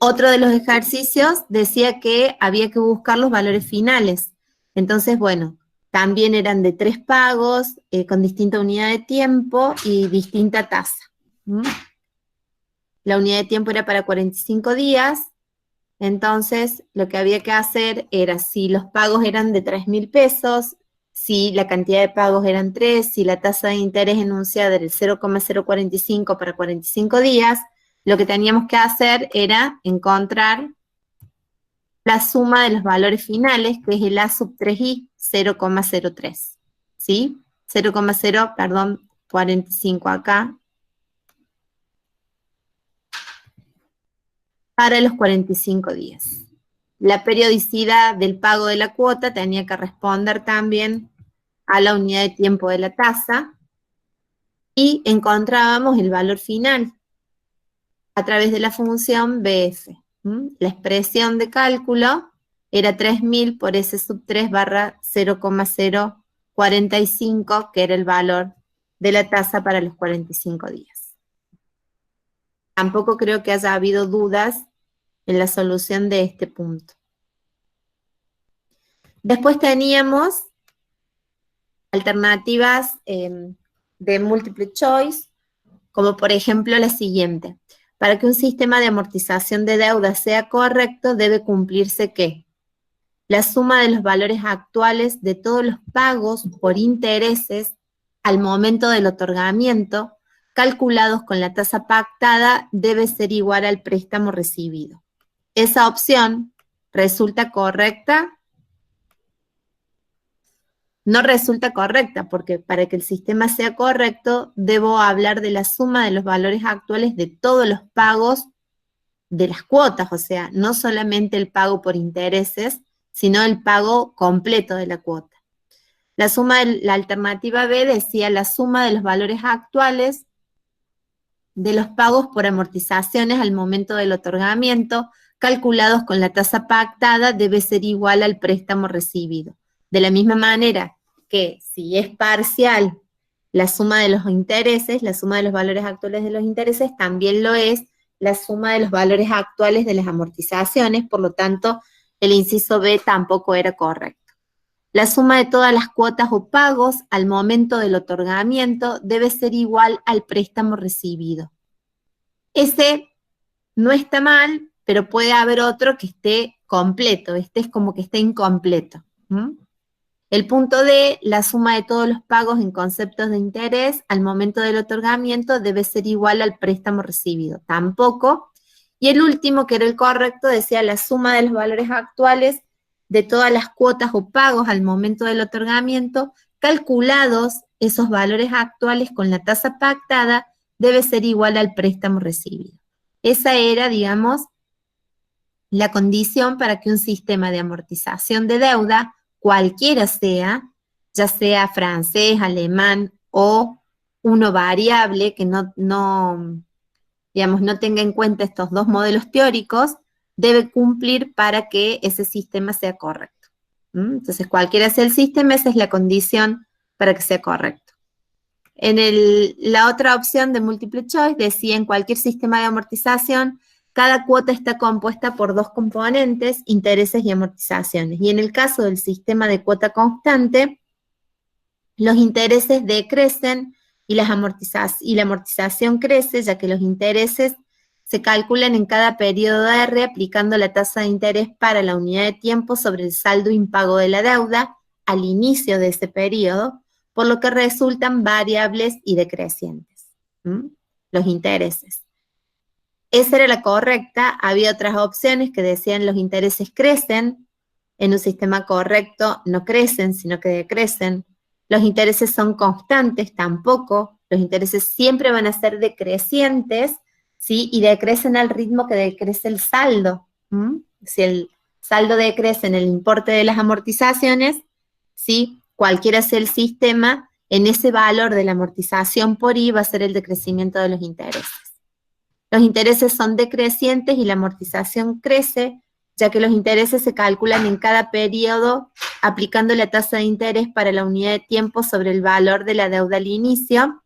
Otro de los ejercicios decía que había que buscar los valores finales. Entonces, bueno, también eran de 3 pagos, con distinta unidad de tiempo y distinta tasa. ¿Mm? La unidad de tiempo era para 45 días, entonces lo que había que hacer era, si los pagos eran de 3.000 pesos, si la cantidad de pagos eran 3, si la tasa de interés enunciada era el 0,045 para 45 días, lo que teníamos que hacer era encontrar la suma de los valores finales, que es el A sub 3i, 0,03, ¿sí? 0,0, perdón, 45 acá, para los 45 días. La periodicidad del pago de la cuota tenía que responder también a la unidad de tiempo de la tasa, y encontrábamos el valor final a través de la función BF. La expresión de cálculo era 3.000 por S sub 3 barra 0,045, que era el valor de la tasa para los 45 días. Tampoco creo que haya habido dudas en la solución de este punto. Después teníamos alternativas de multiple choice, como por ejemplo la siguiente. Para que un sistema de amortización de deuda sea correcto, debe cumplirse ¿qué? La suma de los valores actuales de todos los pagos por intereses al momento del otorgamiento, calculados con la tasa pactada, debe ser igual al préstamo recibido. Esa opción resulta correcta. No resulta correcta, porque para que el sistema sea correcto, debo hablar de la suma de los valores actuales de todos los pagos de las cuotas, o sea, no solamente el pago por intereses, sino el pago completo de la cuota. La suma de la alternativa B decía la suma de los valores actuales de los pagos por amortizaciones al momento del otorgamiento, calculados con la tasa pactada, debe ser igual al préstamo recibido. De la misma manera que si es parcial la suma de los intereses, la suma de los valores actuales de los intereses, también lo es la suma de los valores actuales de las amortizaciones, por lo tanto, el inciso B tampoco era correcto. La suma de todas las cuotas o pagos al momento del otorgamiento debe ser igual al préstamo recibido. Ese no está mal, pero puede haber otro que esté completo. Este es como que está incompleto. El punto D, la suma de todos los pagos en conceptos de interés al momento del otorgamiento debe ser igual al préstamo recibido. Tampoco. Y el último, que era el correcto, decía la suma de los valores actuales de todas las cuotas o pagos al momento del otorgamiento, calculados esos valores actuales con la tasa pactada, debe ser igual al préstamo recibido. Esa era, digamos, la condición para que un sistema de amortización de deuda, cualquiera sea, ya sea francés, alemán o uno variable que digamos, no tenga en cuenta estos dos modelos teóricos, debe cumplir para que ese sistema sea correcto. Entonces, cualquiera sea el sistema, esa es la condición para que sea correcto. En la otra opción de multiple choice decía, en cualquier sistema de amortización, cada cuota está compuesta por dos componentes, intereses y amortizaciones. Y en el caso del sistema de cuota constante, los intereses decrecen y la amortización crece, ya que los intereses se calculan en cada periodo R aplicando la tasa de interés para la unidad de tiempo sobre el saldo impago de la deuda al inicio de ese periodo, por lo que resultan variables y decrecientes, los intereses. Esa era la correcta. Había otras opciones que decían los intereses crecen. En un sistema correcto no crecen, sino que decrecen. Los intereses son constantes, tampoco. Los intereses siempre van a ser decrecientes, ¿sí? Y decrecen al ritmo que decrece el saldo. Si el saldo decrece en el importe de las amortizaciones, ¿sí? Cualquiera sea el sistema, en ese valor de la amortización por I va a ser el decrecimiento de los intereses. Los intereses son decrecientes y la amortización crece, ya que los intereses se calculan en cada periodo aplicando la tasa de interés para la unidad de tiempo sobre el valor de la deuda al inicio.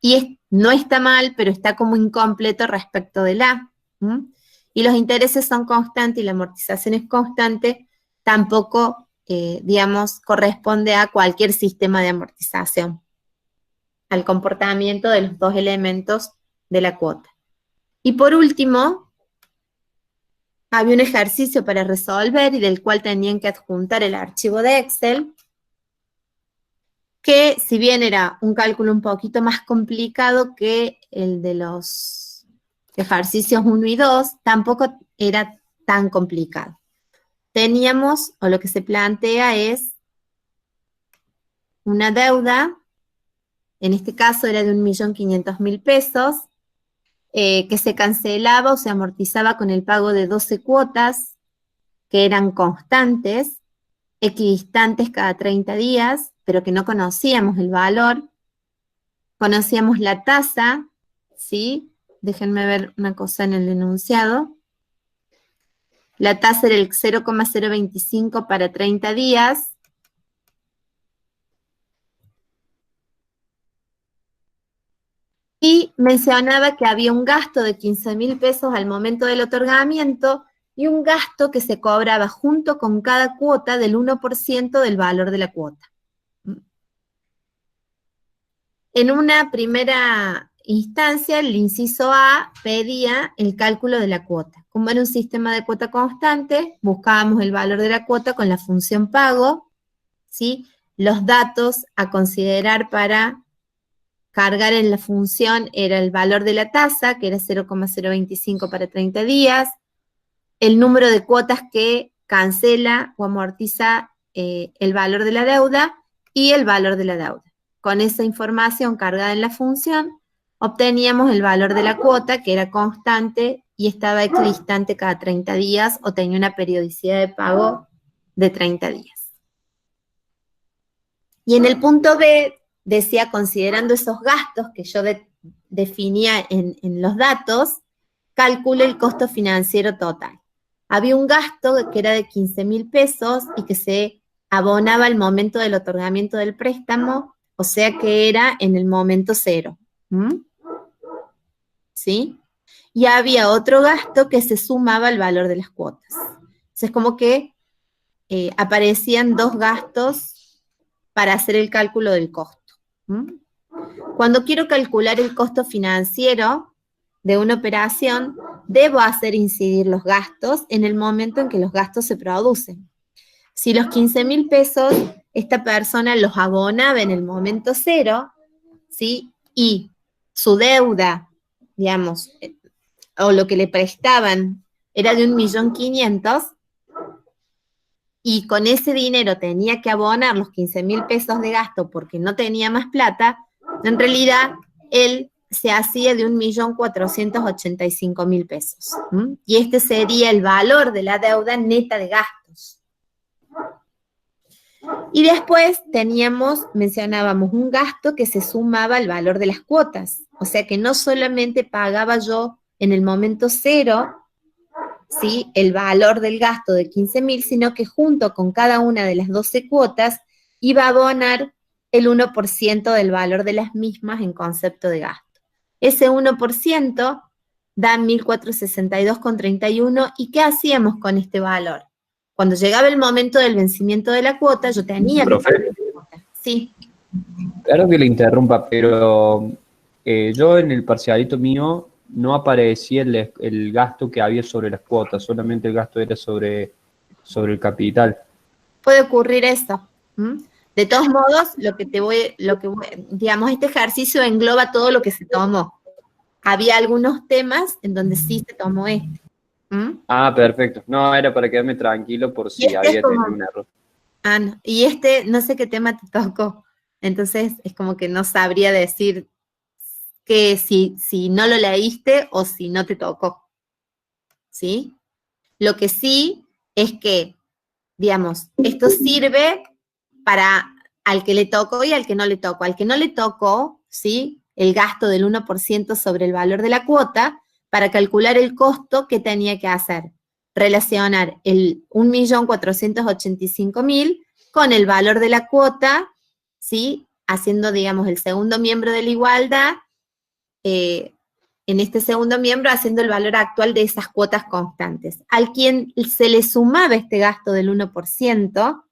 Y no está mal, pero está como incompleto respecto del A. ¿Mm? Y los intereses son constantes y la amortización es constante, tampoco, digamos, corresponde a cualquier sistema de amortización, al comportamiento de los dos elementos de la cuota. Y por último, había un ejercicio para resolver y del cual tenían que adjuntar el archivo de Excel, que si bien era un cálculo un poquito más complicado que el de los ejercicios 1 y 2, tampoco era tan complicado. Teníamos, o lo que se plantea es una deuda, en este caso era de 1.500.000 pesos, que se cancelaba o se amortizaba con el pago de 12 cuotas, que eran constantes, equidistantes cada 30 días, pero que no conocíamos el valor, conocíamos la tasa, ¿sí? Déjenme ver una cosa en el enunciado. La tasa era el 0,025 para 30 días. Y mencionaba que había un gasto de 15.000 pesos al momento del otorgamiento y un gasto que se cobraba junto con cada cuota del 1% del valor de la cuota. En una primera instancia, el inciso A pedía el cálculo de la cuota. Como era un sistema de cuota constante, buscábamos el valor de la cuota con la función pago, ¿sí? Los datos a considerar para cargar en la función era el valor de la tasa, que era 0,025 para 30 días, el número de cuotas que cancela o amortiza el valor de la deuda y el valor de la deuda. Con esa información cargada en la función, obteníamos el valor de la cuota, que era constante y estaba equidistante cada 30 días o tenía una periodicidad de pago de 30 días. Y en el punto B decía, considerando esos gastos que yo definía en los datos, calcule el costo financiero total. Había un gasto que era de 15.000 pesos y que se abonaba al momento del otorgamiento del préstamo, o sea que era en el momento cero. ¿Sí? Y había otro gasto que se sumaba al valor de las cuotas. Entonces, como que aparecían dos gastos para hacer el cálculo del costo. Cuando quiero calcular el costo financiero de una operación, debo hacer incidir los gastos en el momento en que los gastos se producen. Si los 15.000 pesos esta persona los abonaba en el momento cero, ¿sí? Y su deuda, digamos, o lo que le prestaban era de 1.500.000, y con ese dinero tenía que abonar los 15.000 pesos de gasto porque no tenía más plata, en realidad él se hacía de 1.485.000 pesos. Y este sería el valor de la deuda neta de gastos. Y después mencionábamos un gasto que se sumaba al valor de las cuotas. O sea que no solamente pagaba yo en el momento cero, ¿sí?, el valor del gasto de 15.000, sino que junto con cada una de las 12 cuotas iba a abonar el 1% del valor de las mismas en concepto de gasto. Ese 1% da 1.462,31, ¿y qué hacíamos con este valor? Cuando llegaba el momento del vencimiento de la cuota, yo tenía que pagar la cuota. Sí. Claro que le interrumpa, pero yo en el parcialito mío no aparecía el gasto que había sobre las cuotas, solamente el gasto era sobre el capital. Puede ocurrir eso. De todos modos, digamos, este ejercicio engloba todo lo que se tomó. Había algunos temas en donde sí se tomó este. Ah, perfecto. No, era para quedarme tranquilo por si había tenido un error. Ah, no. Y no sé qué tema te tocó. Entonces, es como que no sabría decir que si no lo leíste o si no te tocó. ¿Sí? Lo que sí es que, digamos, esto sirve para al que le tocó y al que no le tocó. Al que no le tocó, ¿sí?, el gasto del 1% sobre el valor de la cuota, para calcular el costo, ¿qué tenía que hacer? Relacionar el 1.485.000 con el valor de la cuota, ¿sí?, haciendo, digamos, el segundo miembro de la igualdad, en este segundo miembro haciendo el valor actual de esas cuotas constantes. Al quien se le sumaba este gasto del 1%,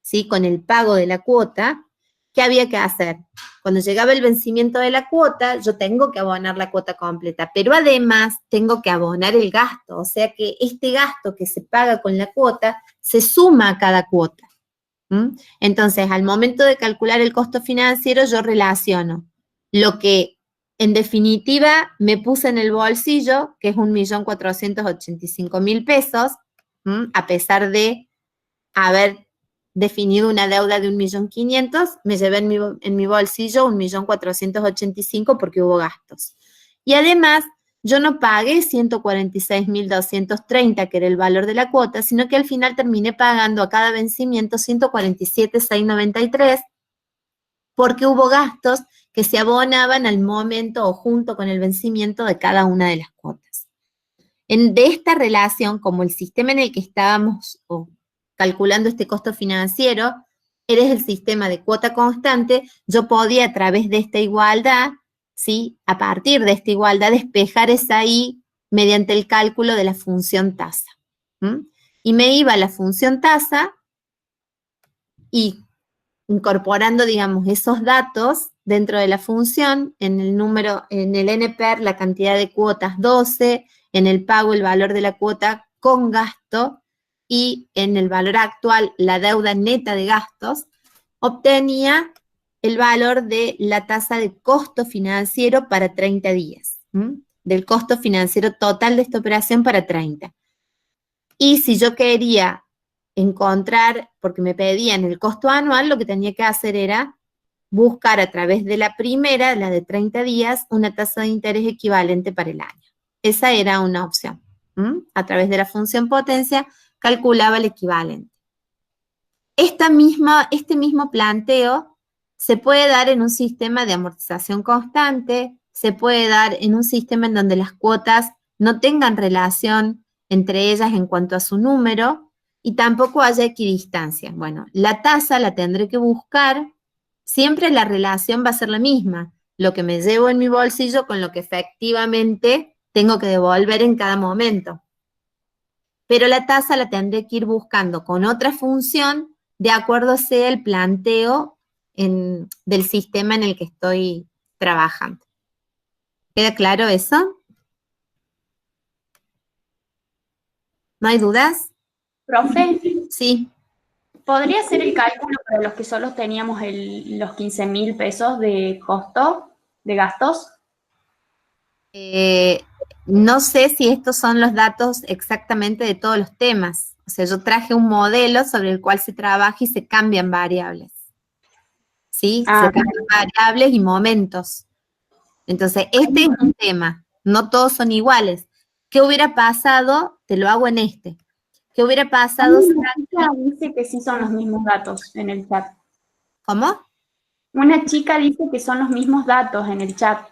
¿sí? Con el pago de la cuota, ¿qué había que hacer? Cuando llegaba el vencimiento de la cuota, yo tengo que abonar la cuota completa, pero además tengo que abonar el gasto, o sea que este gasto que se paga con la cuota se suma a cada cuota. Entonces, al momento de calcular el costo financiero, yo relaciono lo que en definitiva me puse en el bolsillo, que es 1.485.000 pesos, a pesar de haber definido una deuda de 1.500.000, me llevé en mi bolsillo 1.485.000 porque hubo gastos. Y además, yo no pagué 146.230, que era el valor de la cuota, sino que al final terminé pagando a cada vencimiento 147.693, porque hubo gastos que se abonaban al momento o junto con el vencimiento de cada una de las cuotas. De esta relación, como el sistema en el que estábamos calculando este costo financiero, eres el sistema de cuota constante, yo podía a través de esta igualdad, ¿sí? A partir de esta igualdad, despejar esa I mediante el cálculo de la función tasa. Y me iba a la función tasa y incorporando, digamos, esos datos dentro de la función, en el número, en el NPER, la cantidad de cuotas 12, en el pago el valor de la cuota con gasto, y en el valor actual la deuda neta de gastos, obtenía el valor de la tasa de costo financiero para 30 días, del costo financiero total de esta operación para 30. Y si yo quería encontrar, porque me pedían el costo anual, lo que tenía que hacer era buscar a través de la primera, la de 30 días, una tasa de interés equivalente para el año. Esa era una opción. A través de la función potencia, calculaba el equivalente. Este mismo planteo se puede dar en un sistema de amortización constante, se puede dar en un sistema en donde las cuotas no tengan relación entre ellas en cuanto a su número y tampoco haya equidistancia. Bueno, la tasa la tendré que buscar, siempre la relación va a ser la misma, lo que me llevo en mi bolsillo con lo que efectivamente tengo que devolver en cada momento. Pero la tasa la tendré que ir buscando con otra función de acuerdo sea el planteo del sistema en el que estoy trabajando. ¿Queda claro eso? ¿No hay dudas? Profe, Sí. ¿podría ser el cálculo para los que solo teníamos los 15.000 pesos de costo, de gastos? No sé si estos son los datos exactamente de todos los temas. O sea, yo traje un modelo sobre el cual se trabaja y se cambian variables. ¿Sí? Se cambian variables y momentos. Entonces, este es un tema. No todos son iguales. ¿Qué hubiera pasado? Te lo hago en este. ¿Qué hubiera pasado? Una chica dice que sí son los mismos datos en el chat. ¿Cómo? Una chica dice que son los mismos datos en el chat.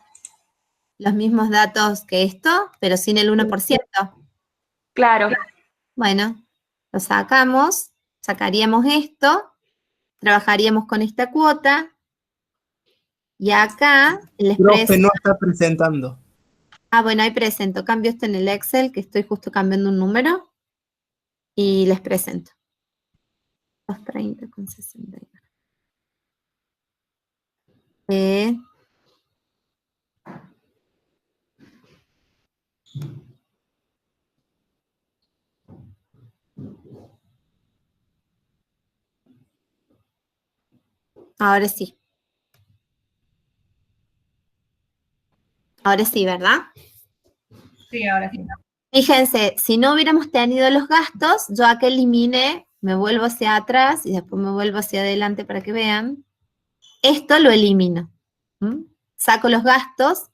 Los mismos datos que esto, pero sin el 1%. Claro. Bueno, lo sacamos, sacaríamos esto, trabajaríamos con esta cuota, y acá les Profe, no está presentando. Ah, bueno, ahí presento. Cambio esto en el Excel, que estoy justo cambiando un número, y les presento. 230,69. Ahora sí. Ahora sí, ¿verdad? Sí, ahora sí. Fíjense, si no hubiéramos tenido los gastos, yo acá eliminé, me vuelvo hacia atrás y después me vuelvo hacia adelante para que vean. Esto lo elimino. Saco los gastos,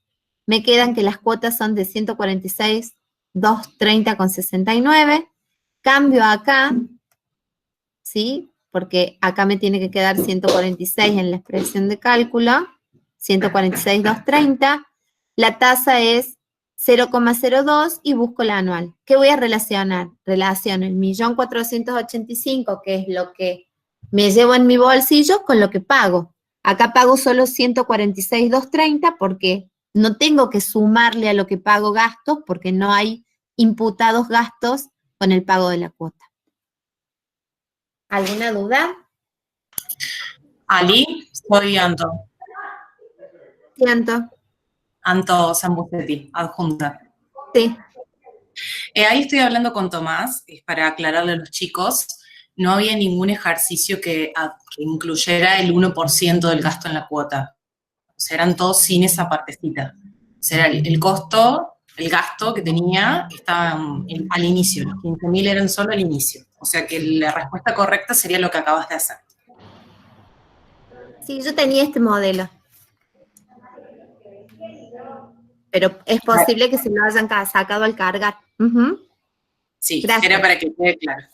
me quedan que las cuotas son de 146.230,69. Cambio acá, ¿sí? Porque acá me tiene que quedar 146 en la expresión de cálculo, 146.230. La tasa es 0,02 y busco la anual. ¿Qué voy a relacionar? Relaciono el 1.485.000, que es lo que me llevo en mi bolsillo, con lo que pago. Acá pago solo 146.230 porque no tengo que sumarle a lo que pago gastos porque no hay imputados gastos con el pago de la cuota. ¿Alguna duda? Ali, soy Anto. Siento. Anto Sambucetti, adjunta. Sí. Ahí estoy hablando con Tomás, para aclararle a los chicos, no había ningún ejercicio que incluyera el 1% del gasto en la cuota. O sea, eran todos sin esa partecita. O sea, el costo, el gasto que tenía estaba al inicio, los 15.000 eran solo al inicio. O sea que la respuesta correcta sería lo que acabas de hacer. Sí, yo tenía este modelo. Pero es posible que se lo hayan sacado al cargar. Uh-huh. Sí, gracias. Era para que quede claro.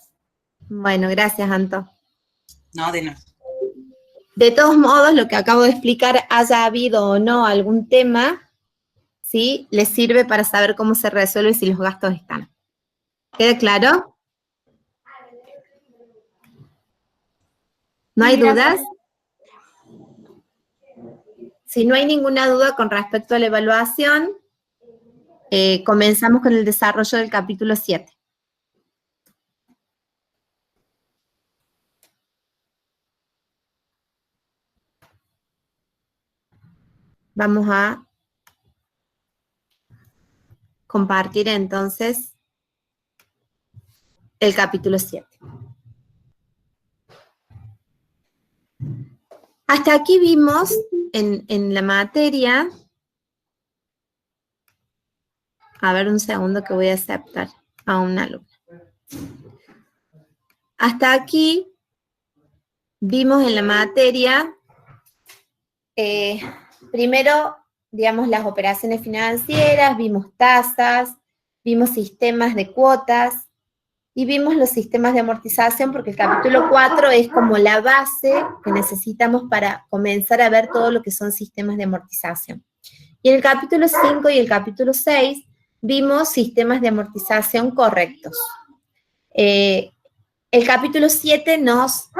Bueno, gracias, Anto. No, de nada. De todos modos, lo que acabo de explicar, haya habido o no algún tema, ¿sí? Les sirve para saber cómo se resuelve si los gastos están. ¿Queda claro? ¿No hay dudas? Si no hay ninguna duda con respecto a la evaluación, comenzamos con el desarrollo del capítulo 7. Vamos a compartir entonces el capítulo 7. Hasta aquí vimos en la materia, a ver un segundo que voy a aceptar a un alumno. Hasta aquí vimos en la materia, primero, digamos, las operaciones financieras, vimos tasas, vimos sistemas de cuotas y vimos los sistemas de amortización porque el capítulo 4 es como la base que necesitamos para comenzar a ver todo lo que son sistemas de amortización. Y en el capítulo 5 y el capítulo 6 vimos sistemas de amortización correctos. El capítulo 7 nos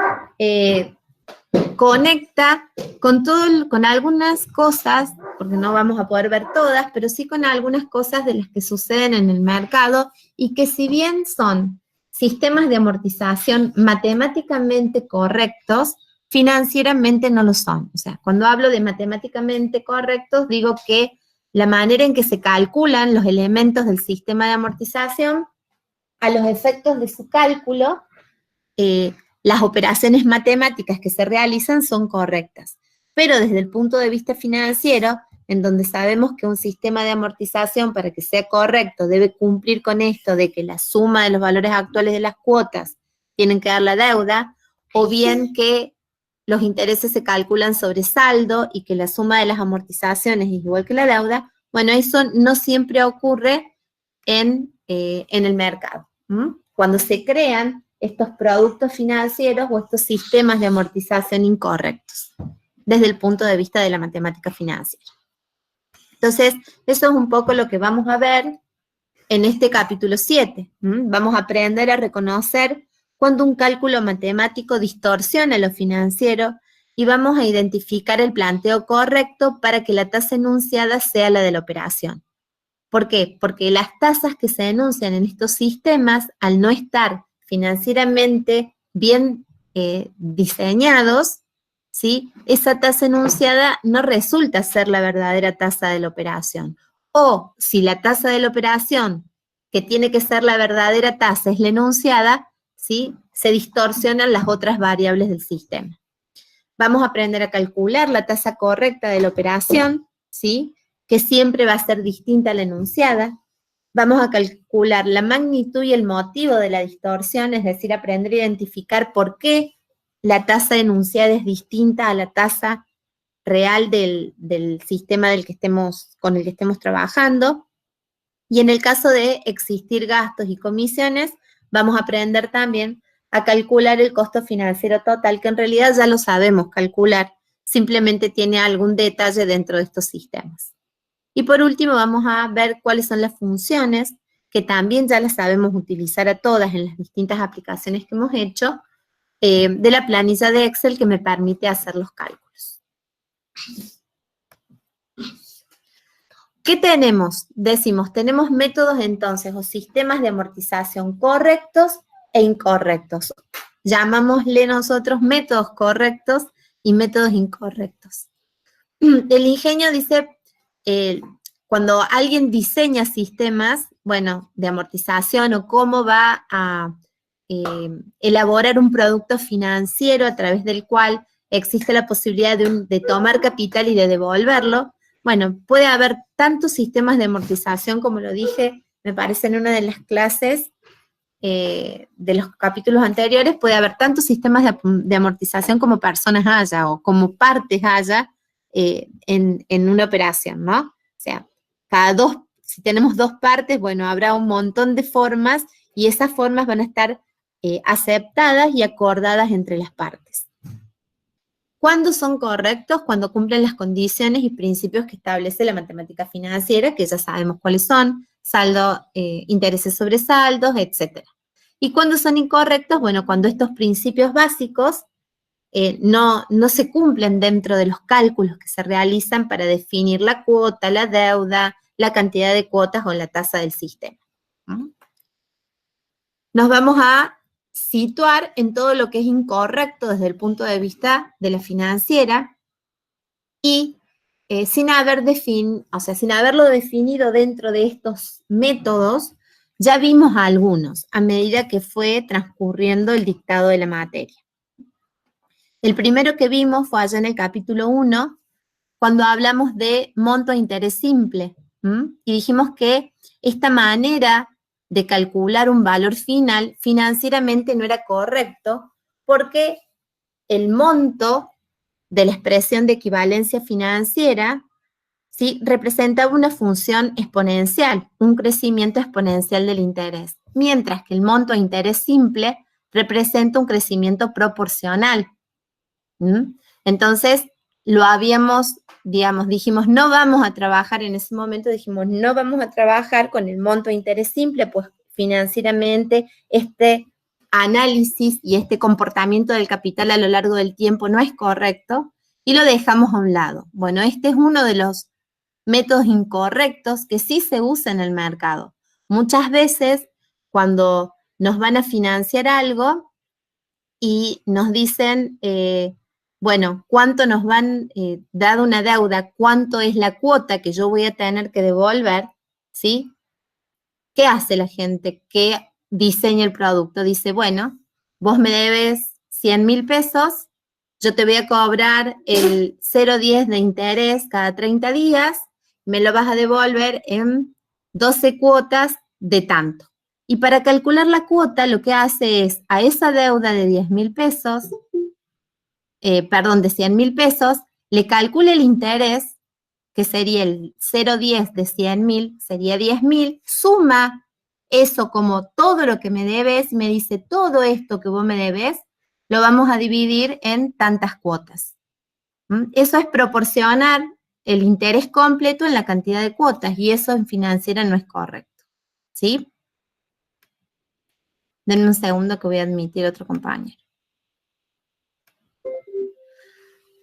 conecta con algunas cosas, porque no vamos a poder ver todas, pero sí con algunas cosas de las que suceden en el mercado y que si bien son sistemas de amortización matemáticamente correctos, financieramente no lo son. O sea, cuando hablo de matemáticamente correctos, digo que la manera en que se calculan los elementos del sistema de amortización, a los efectos de su cálculo, las operaciones matemáticas que se realizan son correctas. Pero desde el punto de vista financiero, en donde sabemos que un sistema de amortización, para que sea correcto, debe cumplir con esto de que la suma de los valores actuales de las cuotas tienen que dar la deuda, o bien que los intereses se calculan sobre saldo y que la suma de las amortizaciones es igual que la deuda, bueno, eso no siempre ocurre en el mercado. Cuando se crean estos productos financieros o estos sistemas de amortización incorrectos, desde el punto de vista de la matemática financiera. Entonces, eso es un poco lo que vamos a ver en este capítulo 7. Vamos a aprender a reconocer cuando un cálculo matemático distorsiona lo financiero y vamos a identificar el planteo correcto para que la tasa enunciada sea la de la operación. ¿Por qué? Porque las tasas que se enuncian en estos sistemas, al no estar financieramente bien diseñados, ¿sí? Esa tasa enunciada no resulta ser la verdadera tasa de la operación. O si la tasa de la operación, que tiene que ser la verdadera tasa, es la enunciada, ¿sí? Se distorsionan las otras variables del sistema. Vamos a aprender a calcular la tasa correcta de la operación, ¿sí? Que siempre va a ser distinta a la enunciada. Vamos a calcular la magnitud y el motivo de la distorsión, es decir, aprender a identificar por qué la tasa enunciada es distinta a la tasa real del sistema con el que estemos trabajando. Y en el caso de existir gastos y comisiones, vamos a aprender también a calcular el costo financiero total, que en realidad ya lo sabemos calcular, simplemente tiene algún detalle dentro de estos sistemas. Y por último vamos a ver cuáles son las funciones, que también ya las sabemos utilizar a todas en las distintas aplicaciones que hemos hecho, de la planilla de Excel que me permite hacer los cálculos. ¿Qué tenemos? Decimos, tenemos métodos entonces o sistemas de amortización correctos e incorrectos. Llamámosle nosotros métodos correctos y métodos incorrectos. El ingenio dice, cuando alguien diseña sistemas, bueno, de amortización o cómo va a elaborar un producto financiero a través del cual existe la posibilidad de tomar capital y de devolverlo, bueno, puede haber tantos sistemas de amortización, como lo dije, me parece en una de las clases de los capítulos anteriores, puede haber tantos sistemas de amortización como personas haya o como partes haya en una operación, ¿no? O sea, si tenemos dos partes, bueno, habrá un montón de formas y esas formas van a estar aceptadas y acordadas entre las partes. ¿Cuándo son correctos? Cuando cumplen las condiciones y principios que establece la matemática financiera, que ya sabemos cuáles son, saldo, intereses sobre saldos, etc. ¿Y cuándo son incorrectos? Bueno, cuando estos principios básicos no se cumplen dentro de los cálculos que se realizan para definir la cuota, la deuda, la cantidad de cuotas o la tasa del sistema. Nos vamos a situar en todo lo que es incorrecto desde el punto de vista de la financiera y sin haberlo definido dentro de estos métodos, ya vimos algunos a medida que fue transcurriendo el dictado de la materia. El primero que vimos fue allá en el capítulo 1, cuando hablamos de monto a interés simple, y dijimos que esta manera de calcular un valor final financieramente no era correcto porque el monto de la expresión de equivalencia financiera, ¿sí?, representaba una función exponencial, un crecimiento exponencial del interés, mientras que el monto a interés simple representa un crecimiento proporcional. Entonces, lo habíamos, dijimos, no vamos a trabajar en ese momento, dijimos, no vamos a trabajar con el monto de interés simple, pues financieramente este análisis y este comportamiento del capital a lo largo del tiempo no es correcto, y lo dejamos a un lado. Bueno, este es uno de los métodos incorrectos que sí se usa en el mercado. Muchas veces, cuando nos van a financiar algo y nos dicen, bueno, ¿cuánto nos van, dado una deuda, cuánto es la cuota que yo voy a tener que devolver? ¿Sí? ¿Qué hace la gente que diseña el producto? Dice, bueno, vos me debes 100.000 pesos, yo te voy a cobrar el 0,10 de interés cada 30 días, me lo vas a devolver en 12 cuotas de tanto. Y para calcular la cuota, lo que hace es a esa deuda de 10.000 pesos, de 100.000 pesos, le calcula el interés, que sería el 0,10 de 100.000, sería 10.000, suma eso como todo lo que me debes, me dice todo esto que vos me debes, lo vamos a dividir en tantas cuotas. Eso es proporcionar el interés completo en la cantidad de cuotas, y eso en financiera no es correcto. ¿Sí? Denme un segundo que voy a admitir a otro compañero.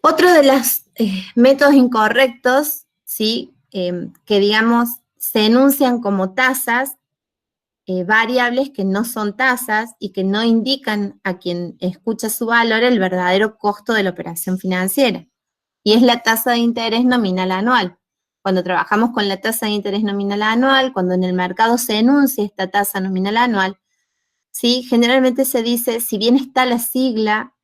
Otro de los métodos incorrectos, ¿sí?, que digamos se enuncian como tasas, variables que no son tasas y que no indican a quien escucha su valor el verdadero costo de la operación financiera. Y es la tasa de interés nominal anual. Cuando trabajamos con la tasa de interés nominal anual, cuando en el mercado se enuncia esta tasa nominal anual, ¿sí?, generalmente se dice, si bien está la sigla,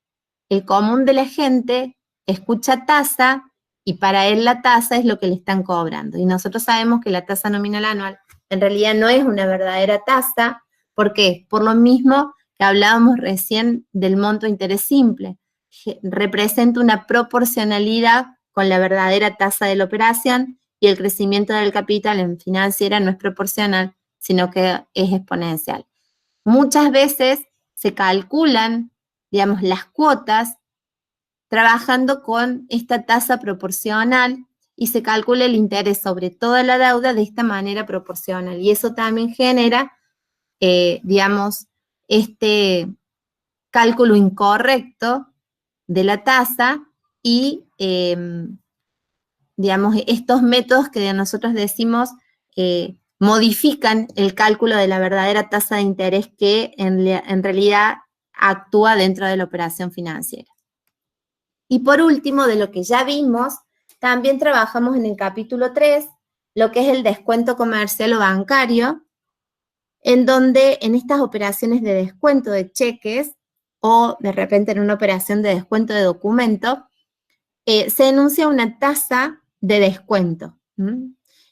el común de la gente escucha tasa y para él la tasa es lo que le están cobrando. Y nosotros sabemos que la tasa nominal anual en realidad no es una verdadera tasa. ¿Por qué? Por lo mismo que hablábamos recién del monto de interés simple. Representa una proporcionalidad con la verdadera tasa de la operación, y el crecimiento del capital en financiera no es proporcional, sino que es exponencial. Muchas veces se calculan, digamos, las cuotas trabajando con esta tasa proporcional y se calcula el interés sobre toda la deuda de esta manera proporcional. Y eso también genera, digamos, este cálculo incorrecto de la tasa y digamos, estos métodos que nosotros decimos modifican el cálculo de la verdadera tasa de interés que en realidad actúa dentro de la operación financiera. Y por último, de lo que ya vimos, también trabajamos en el capítulo 3, lo que es el descuento comercial o bancario, en donde en estas operaciones de descuento de cheques o de repente en una operación de descuento de documento, se enuncia una tasa de descuento.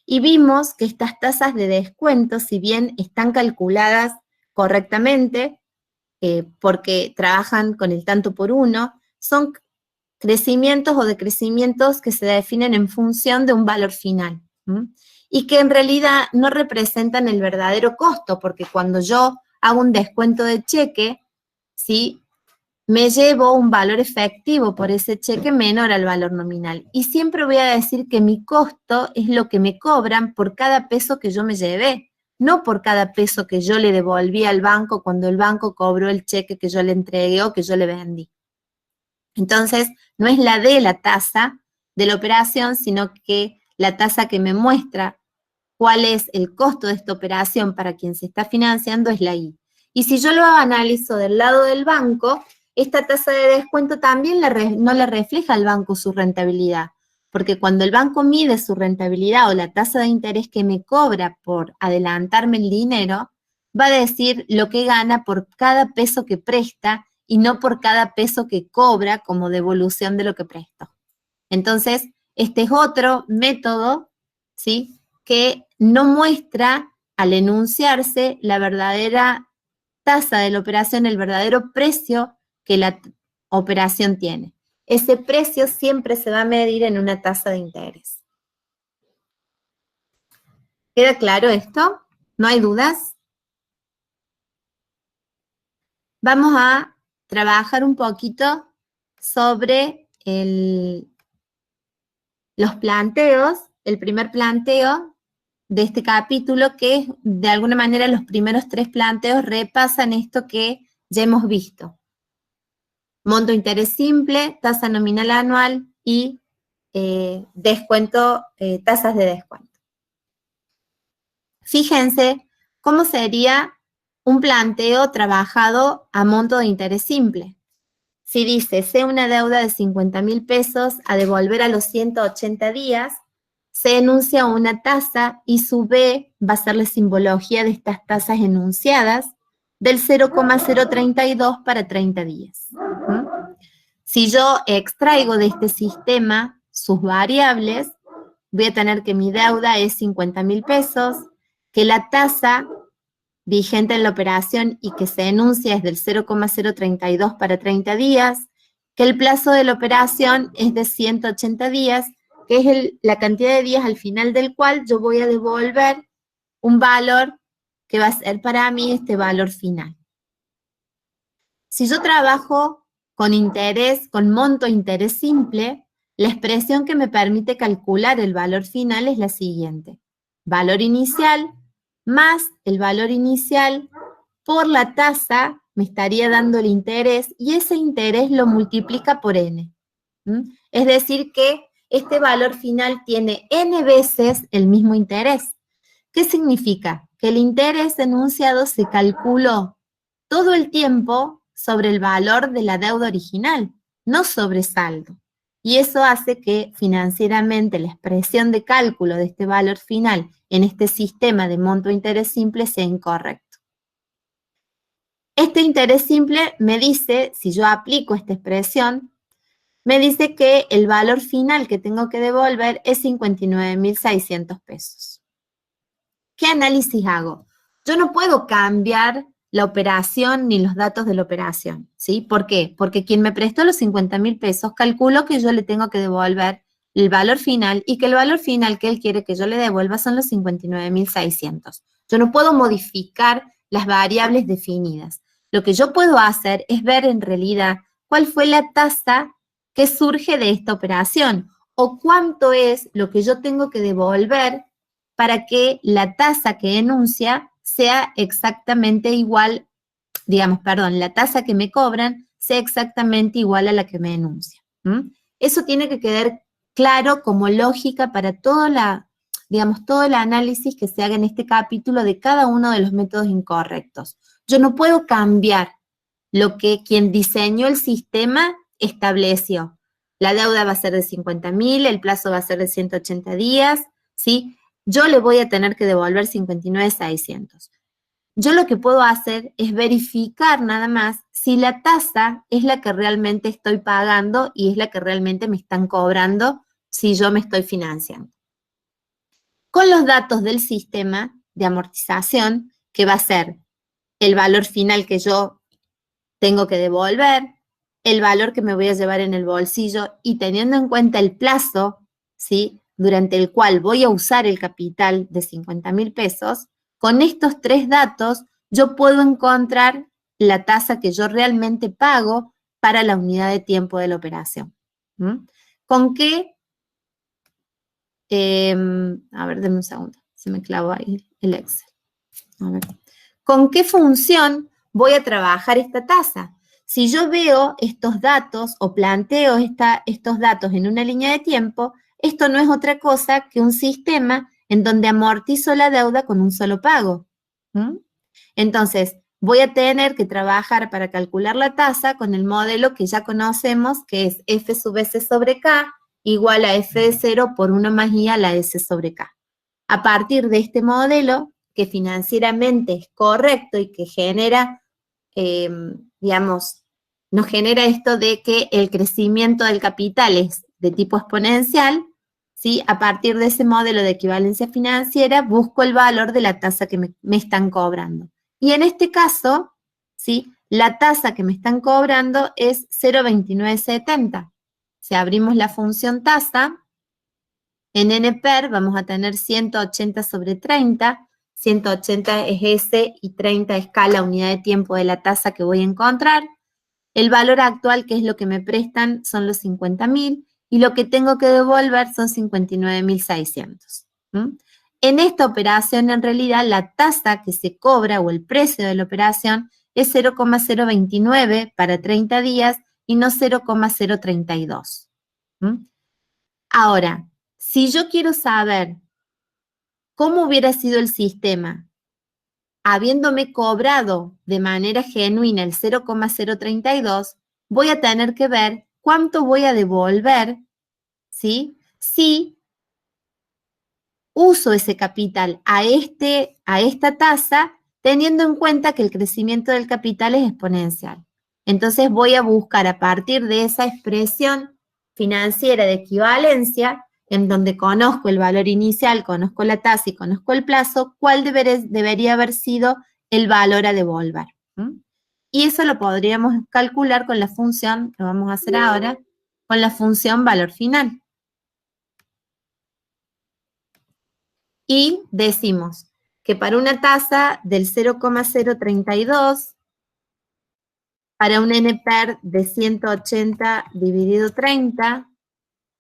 Y vimos que estas tasas de descuento, si bien están calculadas correctamente, porque trabajan con el tanto por uno, son crecimientos o decrecimientos que se definen en función de un valor final. Y que en realidad no representan el verdadero costo, porque cuando yo hago un descuento de cheque, ¿sí?, me llevo un valor efectivo por ese cheque menor al valor nominal. Y siempre voy a decir que mi costo es lo que me cobran por cada peso que yo me llevé, no por cada peso que yo le devolví al banco cuando el banco cobró el cheque que yo le entregué o que yo le vendí. Entonces, no es la de la tasa de la operación, sino que la tasa que me muestra cuál es el costo de esta operación para quien se está financiando es la I. Y si yo lo analizo del lado del banco, esta tasa de descuento también no le refleja al banco su rentabilidad, porque cuando el banco mide su rentabilidad o la tasa de interés que me cobra por adelantarme el dinero, va a decir lo que gana por cada peso que presta y no por cada peso que cobra como devolución de lo que prestó. Entonces, este es otro método, ¿sí?, que no muestra al enunciarse la verdadera tasa de la operación, el verdadero precio que la operación tiene. Ese precio siempre se va a medir en una tasa de interés. ¿Queda claro esto? ¿No hay dudas? Vamos a trabajar un poquito sobre los planteos. El primer planteo de este capítulo, que es, de alguna manera, los primeros 3 planteos repasan esto que ya hemos visto. Monto interés simple, tasa nominal anual y descuento, tasas de descuento. Fíjense cómo sería un planteo trabajado a monto de interés simple. Si dice, sea una deuda de 50.000 pesos a devolver a los 180 días, se enuncia una tasa y su B va a ser la simbología de estas tasas enunciadas del 0,032 para 30 días. Si yo extraigo de este sistema sus variables, voy a tener que mi deuda es 50.000 pesos, que la tasa vigente en la operación y que se enuncia es del 0,032 para 30 días, que el plazo de la operación es de 180 días, que es la cantidad de días al final del cual yo voy a devolver un valor que va a ser para mí este valor final. Si yo trabajo con interés, con monto interés simple, la expresión que me permite calcular el valor final es la siguiente. Valor inicial más el valor inicial por la tasa me estaría dando el interés y ese interés lo multiplica por n. Es decir que este valor final tiene n veces el mismo interés. ¿Qué significa? Que el interés enunciado se calculó todo el tiempo sobre el valor de la deuda original, no sobre saldo. Y eso hace que financieramente la expresión de cálculo de este valor final en este sistema de monto interés simple sea incorrecto. Este interés simple me dice, si yo aplico esta expresión, me dice que el valor final que tengo que devolver es 59.600 pesos. ¿Qué análisis hago? Yo no puedo cambiar la operación ni los datos de la operación, ¿sí? ¿Por qué? Porque quien me prestó los 50.000 pesos calculó que yo le tengo que devolver el valor final y que el valor final que él quiere que yo le devuelva son los 59.600. Yo no puedo modificar las variables definidas. Lo que yo puedo hacer es ver en realidad cuál fue la tasa que surge de esta operación o cuánto es lo que yo tengo que devolver para que la tasa que enuncia sea exactamente igual, la tasa que me cobran sea exactamente igual a la que me enuncia. Eso tiene que quedar claro como lógica para todo el análisis que se haga en este capítulo de cada uno de los métodos incorrectos. Yo no puedo cambiar lo que quien diseñó el sistema estableció. La deuda va a ser de 50.000, el plazo va a ser de 180 días, ¿sí? Yo le voy a tener que devolver 59.600. Yo lo que puedo hacer es verificar nada más si la tasa es la que realmente estoy pagando y es la que realmente me están cobrando si yo me estoy financiando. Con los datos del sistema de amortización, que va a ser el valor final que yo tengo que devolver, el valor que me voy a llevar en el bolsillo y teniendo en cuenta el plazo, ¿sí?, durante el cual voy a usar el capital de 50.000 pesos, con estos 3 datos yo puedo encontrar la tasa que yo realmente pago para la unidad de tiempo de la operación. ¿Con qué? A ver, denme un segundo, se me clavó ahí el Excel. A ver. ¿Con qué función voy a trabajar esta tasa? Si yo veo estos datos o planteo estos datos en una línea de tiempo, esto no es otra cosa que un sistema en donde amortizo la deuda con un solo pago. Entonces, voy a tener que trabajar para calcular la tasa con el modelo que ya conocemos, que es F sub S sobre K igual a F de 0 por 1 más I a la S sobre K. A partir de este modelo, que financieramente es correcto y que genera, nos genera esto de que el crecimiento del capital es de tipo exponencial, ¿sí? A partir de ese modelo de equivalencia financiera, busco el valor de la tasa que me están cobrando. Y en este caso, ¿sí?, la tasa que me están cobrando es 0,2970. Si abrimos la función tasa, en NPER vamos a tener 180 sobre 30, 180 es S y 30 es K, la unidad de tiempo de la tasa que voy a encontrar. El valor actual, que es lo que me prestan, son los 50.000 y lo que tengo que devolver son 59.600. En esta operación, en realidad, la tasa que se cobra o el precio de la operación es 0,029 para 30 días y no 0,032. Ahora, si yo quiero saber cómo hubiera sido el sistema habiéndome cobrado de manera genuina el 0,032, voy a tener que ver cuánto voy a devolver, ¿sí?, si uso ese capital a esta tasa, teniendo en cuenta que el crecimiento del capital es exponencial. Entonces voy a buscar a partir de esa expresión financiera de equivalencia, en donde conozco el valor inicial, conozco la tasa y conozco el plazo, cuál debería haber sido el valor a devolver. Y eso lo podríamos calcular con la función, lo vamos a hacer ahora, con la función valor final. Y decimos que para una tasa del 0,032, para un NPER de 180 dividido 30,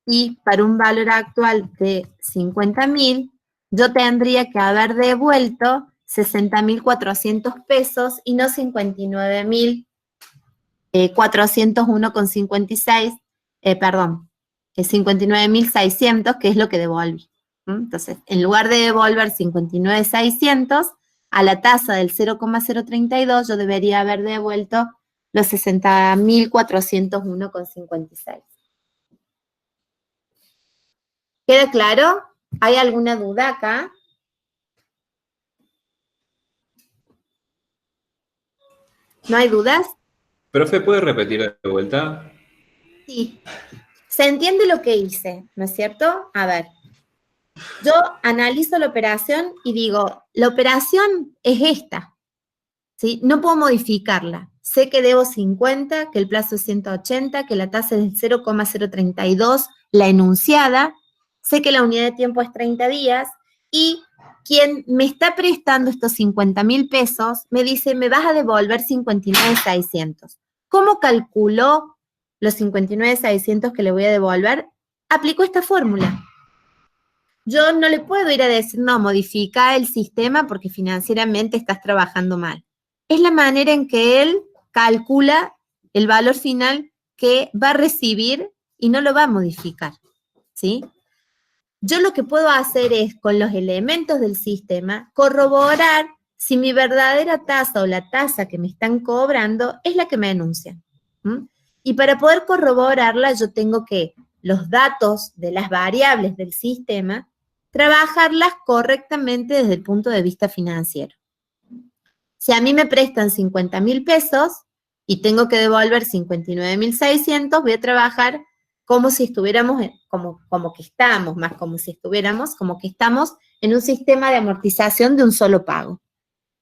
y para un valor actual de 50.000, yo tendría que haber devuelto 60.400 pesos y no 59.401,56, 59.600, que es lo que devolví. Entonces, en lugar de devolver 59.600, a la tasa del 0,032, yo debería haber devuelto los 60.401,56. ¿Queda claro? ¿Hay alguna duda acá? ¿No hay dudas? Profe, ¿puede repetir de vuelta? Sí. ¿Se entiende lo que hice? ¿No es cierto? A ver. Yo analizo la operación y digo, la operación es esta, ¿sí? No puedo modificarla. Sé que debo 50, que el plazo es 180, que la tasa es 0,032, la enunciada. Sé que la unidad de tiempo es 30 días y quien me está prestando estos 50.000 pesos me dice, me vas a devolver 59.600. ¿Cómo calculó los 59.600 que le voy a devolver? Aplico esta fórmula. Yo no le puedo ir a decir, no, modifica el sistema porque financieramente estás trabajando mal. Es la manera en que él calcula el valor final que va a recibir y no lo va a modificar. ¿sí? Yo lo que puedo hacer es, con los elementos del sistema, corroborar si mi verdadera tasa o la tasa que me están cobrando es la que me enuncian. Y para poder corroborarla, yo tengo que los datos de las variables del sistema, trabajarlas correctamente desde el punto de vista financiero. Si a mí me prestan 50.000 pesos y tengo que devolver 59.600, voy a trabajar como si estuviéramos, como que estamos, más como si estuviéramos, como que estamos en un sistema de amortización de un solo pago.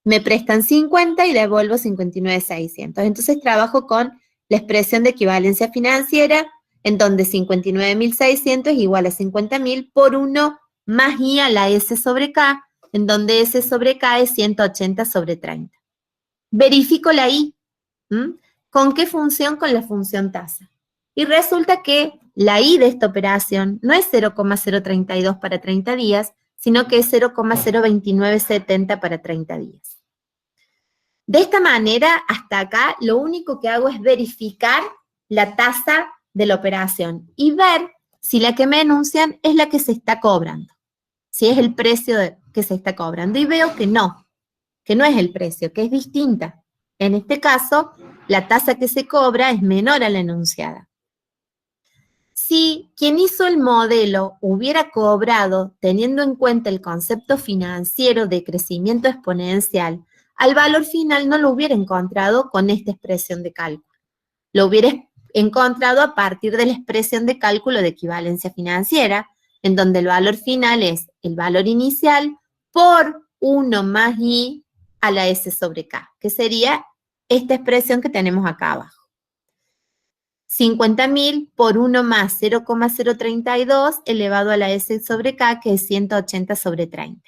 Me prestan 50 y devuelvo 59.600. Entonces trabajo con la expresión de equivalencia financiera, en donde 59.600 es igual a 50.000 por 1 más I a la S sobre K, en donde S sobre K es 180 sobre 30. Verifico la I. ¿Con qué función? Con la función tasa. Y resulta que la I de esta operación no es 0,032 para 30 días, sino que es 0,02970 para 30 días. De esta manera, hasta acá, lo único que hago es verificar la tasa de la operación y ver si la que me enuncian es la que se está cobrando, si es el precio que se está cobrando. Y veo que no es el precio, que es distinta. En este caso, la tasa que se cobra es menor a la enunciada. Si quien hizo el modelo hubiera cobrado, teniendo en cuenta el concepto financiero de crecimiento exponencial, al valor final no lo hubiera encontrado con esta expresión de cálculo. Lo hubiera encontrado a partir de la expresión de cálculo de equivalencia financiera, en donde el valor final es el valor inicial por 1 más I a la S sobre K, que sería esta expresión que tenemos acá abajo. 50.000 por 1 más 0,032 elevado a la S sobre K, que es 180 sobre 30.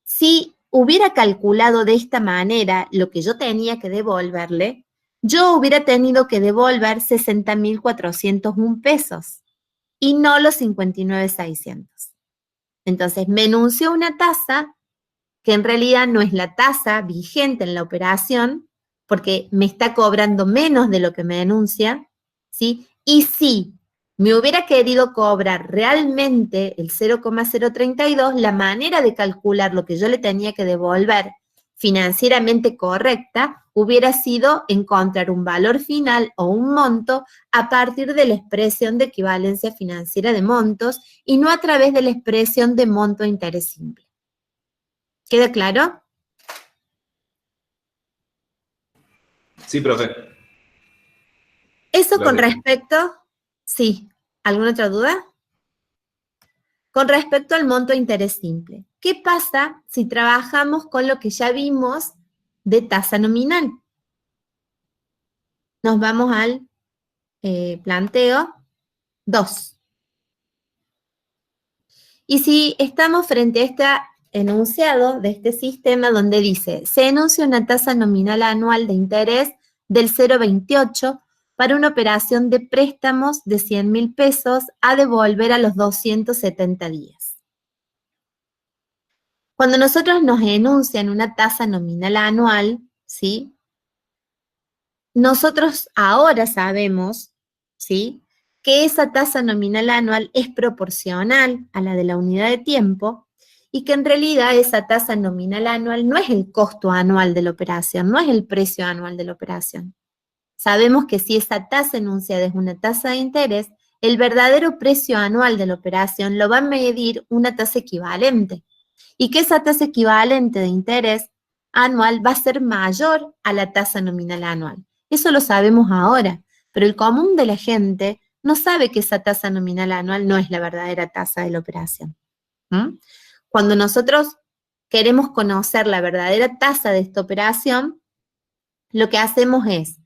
Si hubiera calculado de esta manera lo que yo tenía que devolverle, yo hubiera tenido que devolver 60.401 pesos y no los 59.600. Entonces, me enunció una tasa que en realidad no es la tasa vigente en la operación, porque me está cobrando menos de lo que me denuncia, ¿sí? Y si me hubiera querido cobrar realmente el 0,032, la manera de calcular lo que yo le tenía que devolver financieramente correcta hubiera sido encontrar un valor final o un monto a partir de la expresión de equivalencia financiera de montos y no a través de la expresión de monto e interés simple. ¿Queda claro? Sí, profe. Eso con Gracias. respecto, sí, ¿alguna otra duda? Con respecto al monto de interés simple, ¿qué pasa si trabajamos con lo que ya vimos de tasa nominal? Nos vamos al planteo 2. Y si estamos frente a este enunciado de este sistema donde dice, se enuncia una tasa nominal anual de interés del 0,28 para una operación de préstamos de 100.000 pesos a devolver a los 270 días. Cuando nosotros nos enuncian una tasa nominal anual, ¿sí? Nosotros ahora sabemos, ¿sí?, que esa tasa nominal anual es proporcional a la de la unidad de tiempo y que en realidad esa tasa nominal anual no es el costo anual de la operación, no es el precio anual de la operación. Sabemos que si esa tasa enunciada es una tasa de interés, el verdadero precio anual de la operación lo va a medir una tasa equivalente y que esa tasa equivalente de interés anual va a ser mayor a la tasa nominal anual. Eso lo sabemos ahora, pero el común de la gente no sabe que esa tasa nominal anual no es la verdadera tasa de la operación. Cuando nosotros queremos conocer la verdadera tasa de esta operación, lo que hacemos es,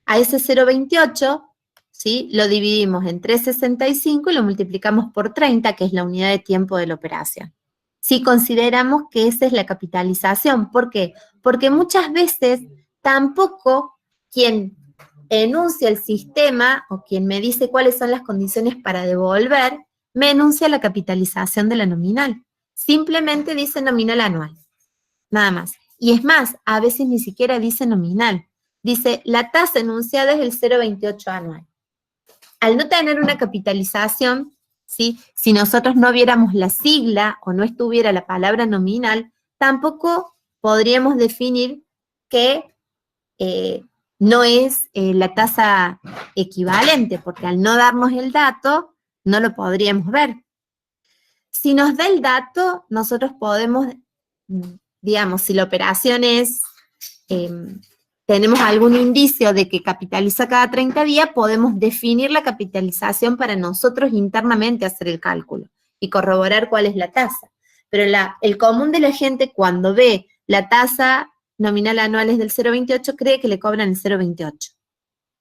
a ese 0,28, ¿sí?, lo dividimos en 365 y lo multiplicamos por 30, que es la unidad de tiempo de la operación. Si consideramos que esa es la capitalización. ¿Por qué? Porque muchas veces tampoco quien enuncia el sistema o quien me dice cuáles son las condiciones para devolver, me enuncia la capitalización de la nominal. Simplemente dice nominal anual, nada más. Y es más, a veces ni siquiera dice nominal. Dice, la tasa enunciada es el 0,28 anual. Al no tener una capitalización, ¿sí? Si nosotros no viéramos la sigla o no estuviera la palabra nominal, tampoco podríamos definir que no es la tasa equivalente, porque al no darnos el dato, no lo podríamos ver. Si nos da el dato, nosotros podemos, digamos, si la operación es, tenemos algún indicio de que capitaliza cada 30 días, podemos definir la capitalización para nosotros internamente hacer el cálculo y corroborar cuál es la tasa. Pero el común de la gente cuando ve la tasa nominal anual es del 0,28, cree que le cobran el 0,28.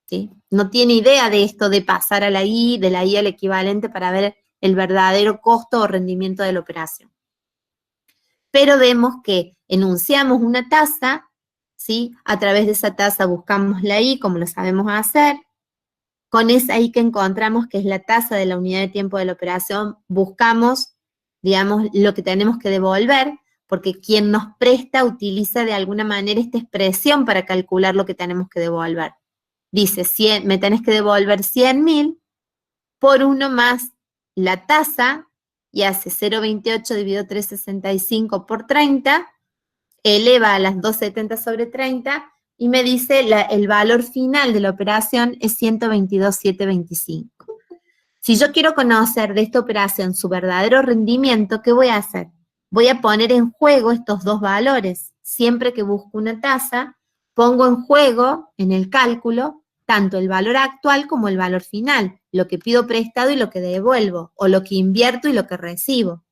¿Sí? No tiene idea de esto de pasar a la I, de la I al equivalente para ver el verdadero costo o rendimiento de la operación. Pero vemos que enunciamos una tasa, ¿sí? A través de esa tasa buscamos la I, como lo sabemos hacer. Con esa I que encontramos, que es la tasa de la unidad de tiempo de la operación, buscamos, digamos, lo que tenemos que devolver, porque quien nos presta utiliza de alguna manera esta expresión para calcular lo que tenemos que devolver. Dice, me tenés que devolver 100.000 por 1 más la tasa, y hace 0,28 dividido 365 por 30, eleva a las 270 sobre 30, y me dice el valor final de la operación es 122.725. Si yo quiero conocer de esta operación su verdadero rendimiento, ¿qué voy a hacer? Voy a poner en juego estos dos valores. Siempre que busco una tasa, pongo en juego, en el cálculo, tanto el valor actual como el valor final, lo que pido prestado y lo que devuelvo, o lo que invierto y lo que recibo.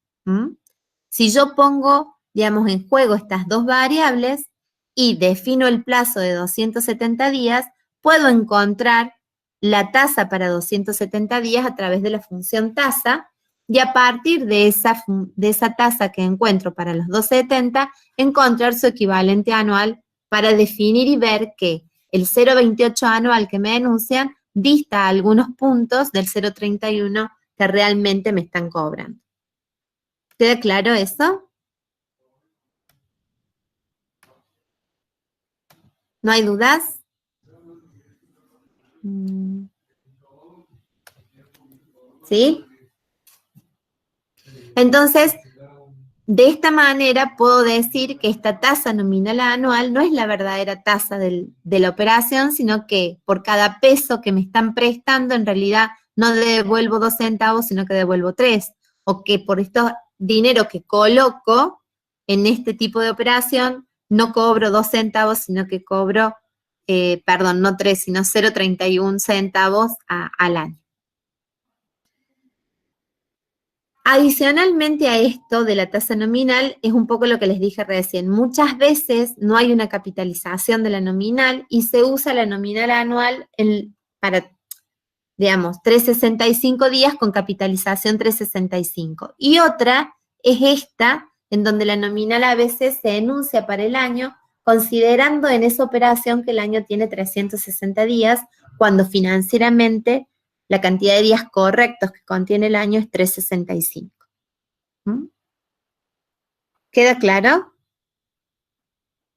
Si yo pongo, digamos, en juego estas dos variables y defino el plazo de 270 días, puedo encontrar la tasa para 270 días a través de la función tasa, y a partir de esa tasa que encuentro para los 270, encontrar su equivalente anual para definir y ver que el 0,28 anual que me denuncian dista algunos puntos del 0,31 que realmente me están cobrando. ¿Queda claro eso? ¿No hay dudas? ¿Sí? Entonces, de esta manera puedo decir que esta tasa nominal anual no es la verdadera tasa de la operación, sino que por cada peso que me están prestando, en realidad no devuelvo 2 centavos, sino que devuelvo 3. O que por estos dinero que coloco en este tipo de operación, no cobro 2 centavos, sino que cobro, perdón, no 3, sino 0,31 centavos al año. Adicionalmente a esto de la tasa nominal, es un poco lo que les dije recién. Muchas veces no hay una capitalización de la nominal y se usa la nominal anual para, digamos, 365 días con capitalización 365. Y otra es esta, en donde la nominal a veces se enuncia para el año, considerando en esa operación que el año tiene 360 días, cuando financieramente la cantidad de días correctos que contiene el año es 365. ¿Queda claro?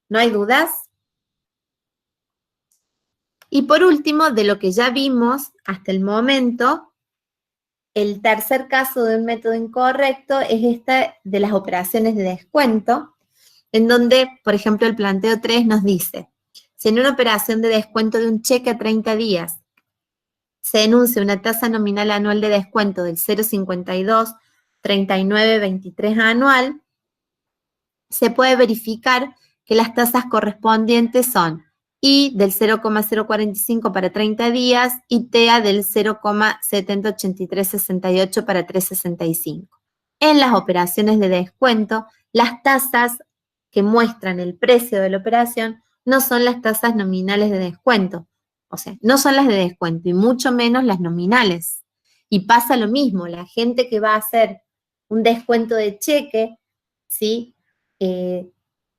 ¿No hay dudas? Y por último, de lo que ya vimos hasta el momento, el tercer caso de un método incorrecto es esta de las operaciones de descuento, en donde, por ejemplo, el planteo 3 nos dice, si en una operación de descuento de un cheque a 30 días se enuncia una tasa nominal anual de descuento del 0,52, 39, 23 anual, se puede verificar que las tasas correspondientes son I del 0,045 para 30 días y TEA del 0,708368 para 365. En las operaciones de descuento, las tasas que muestran el precio de la operación no son las tasas nominales de descuento. O sea, no son las de descuento y mucho menos las nominales. Y pasa lo mismo, la gente que va a hacer un descuento de cheque, ¿sí?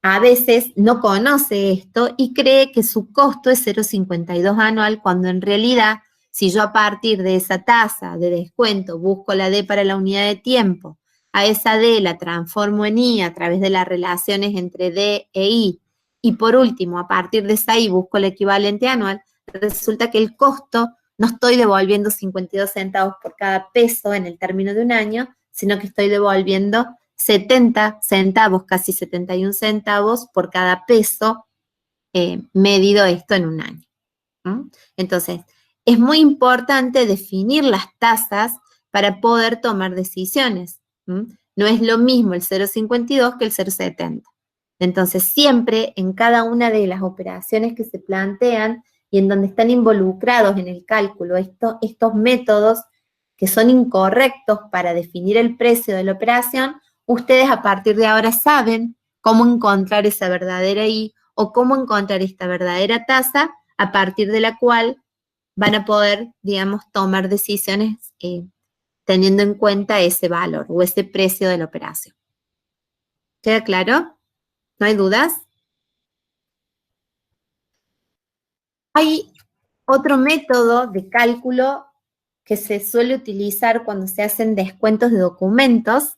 A veces no conoce esto y cree que su costo es 0,52 anual, cuando en realidad, si yo a partir de esa tasa de descuento busco la D para la unidad de tiempo, a esa D la transformo en I a través de las relaciones entre D e I, y por último, a partir de esa I busco el equivalente anual, resulta que el costo no estoy devolviendo 52 centavos por cada peso en el término de un año, sino que estoy devolviendo 70 centavos, casi 71 centavos por cada peso medido esto en un año. Entonces, es muy importante definir las tasas para poder tomar decisiones. No es lo mismo el 0,52 que el 0,70. Entonces, siempre en cada una de las operaciones que se plantean y en donde están involucrados en el cálculo estos métodos que son incorrectos para definir el precio de la operación, ustedes a partir de ahora saben cómo encontrar esa verdadera I o cómo encontrar esta verdadera tasa a partir de la cual van a poder, digamos, tomar decisiones teniendo en cuenta ese valor o ese precio de la operación. ¿Queda claro? ¿No hay dudas? Hay otro método de cálculo que se suele utilizar cuando se hacen descuentos de documentos,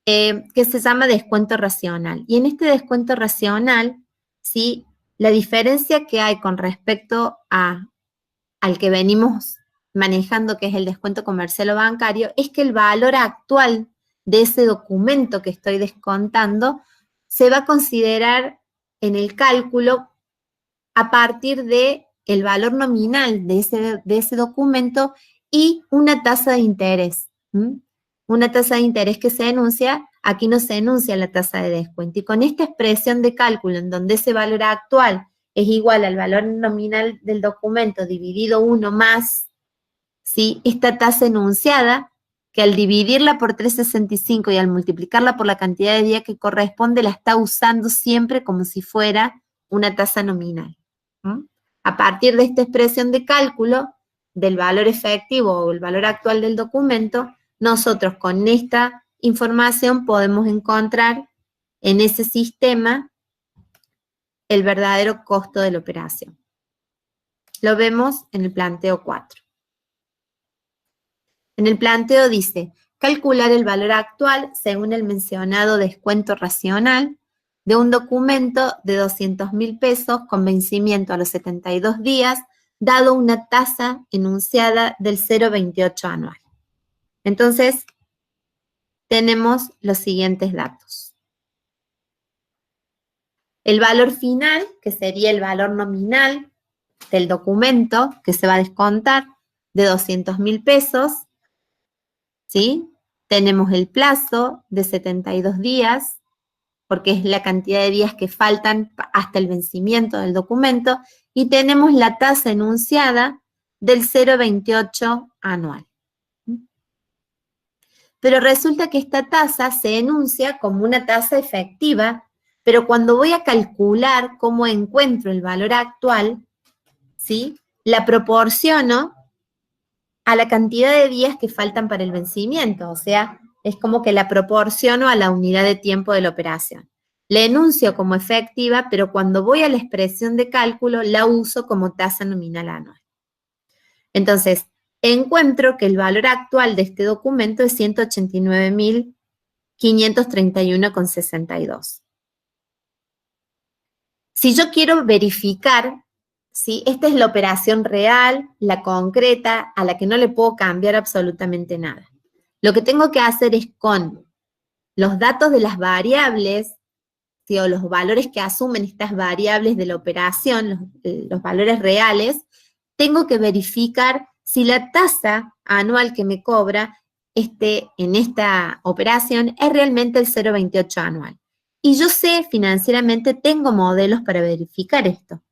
que se llama descuento racional. Y en este descuento racional, ¿sí? La diferencia que hay con respecto al que venimos manejando, que es el descuento comercial o bancario, es que el valor actual de ese documento que estoy descontando se va a considerar en el cálculo a partir de el valor nominal de ese documento y una tasa de interés. Una tasa de interés que se enuncia, aquí no se enuncia la tasa de descuento. Y con esta expresión de cálculo en donde ese valor actual es igual al valor nominal del documento dividido 1 más, ¿sí? Esta tasa enunciada, que al dividirla por 365 y al multiplicarla por la cantidad de días que corresponde, la está usando siempre como si fuera una tasa nominal. A partir de esta expresión de cálculo del valor efectivo o el valor actual del documento, nosotros con esta información podemos encontrar en ese sistema el verdadero costo de la operación. Lo vemos en el planteo 4. En el planteo dice, calcular el valor actual según el mencionado descuento racional de un documento de 200.000 pesos con vencimiento a los 72 días, dado una tasa enunciada del 0,28 anual. Entonces, tenemos los siguientes datos. El valor final, que sería el valor nominal del documento que se va a descontar, de 200.000 pesos, ¿sí? Tenemos el plazo de 72 días, porque es la cantidad de días que faltan hasta el vencimiento del documento, y tenemos la tasa enunciada del 0,28 anual. Pero resulta que esta tasa se enuncia como una tasa efectiva, pero cuando voy a calcular cómo encuentro el valor actual, ¿sí? La proporciono a la cantidad de días que faltan para el vencimiento, o sea, es como que la proporciono a la unidad de tiempo de la operación. La enuncio como efectiva, pero cuando voy a la expresión de cálculo, la uso como tasa nominal anual. Entonces, encuentro que el valor actual de este documento es 189.531,62. Si yo quiero verificar, ¿sí? Esta es la operación real, la concreta, a la que no le puedo cambiar absolutamente nada. Lo que tengo que hacer es con los datos de las variables, ¿sí? O los valores que asumen estas variables de la operación, los valores reales, tengo que verificar si la tasa anual que me cobra en esta operación es realmente el 0,28 anual. Y yo sé, financieramente, tengo modelos para verificar esto.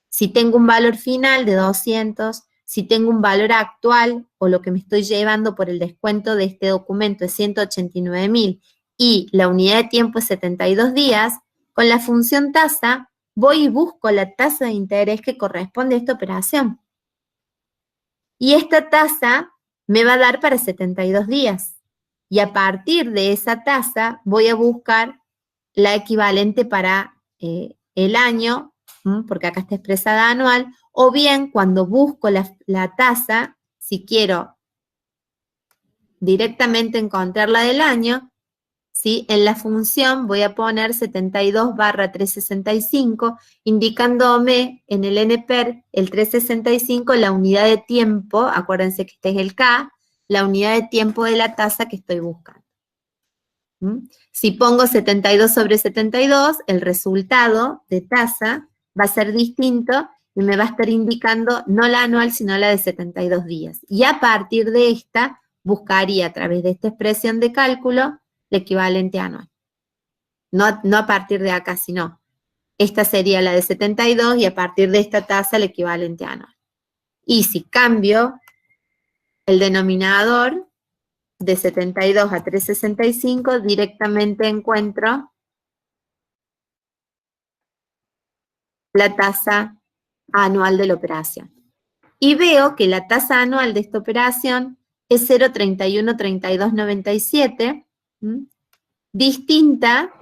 Si tengo un valor final de 200, si tengo un valor actual o lo que me estoy llevando por el descuento de este documento es 189.000 y la unidad de tiempo es 72 días, con la función tasa voy y busco la tasa de interés que corresponde a esta operación. Y esta tasa me va a dar para 72 días. Y a partir de esa tasa voy a buscar la equivalente para el año, porque acá está expresada anual, o bien cuando busco la tasa, si quiero directamente encontrar la del año, ¿sí? En la función voy a poner 72/365, indicándome en el NPER, el 365, la unidad de tiempo, acuérdense que este es el K, la unidad de tiempo de la tasa que estoy buscando. ¿Mm? Si pongo 72/72, el resultado de tasa va a ser distinto y me va a estar indicando no la anual, sino la de 72 días. Y a partir de esta, buscaría a través de esta expresión de cálculo el equivalente anual. No a partir de acá, sino esta sería la de 72 y a partir de esta tasa el equivalente anual. Y si cambio el denominador de 72 a 365, directamente encuentro la tasa anual de la operación. Y veo que la tasa anual de esta operación es 0,313297, distinta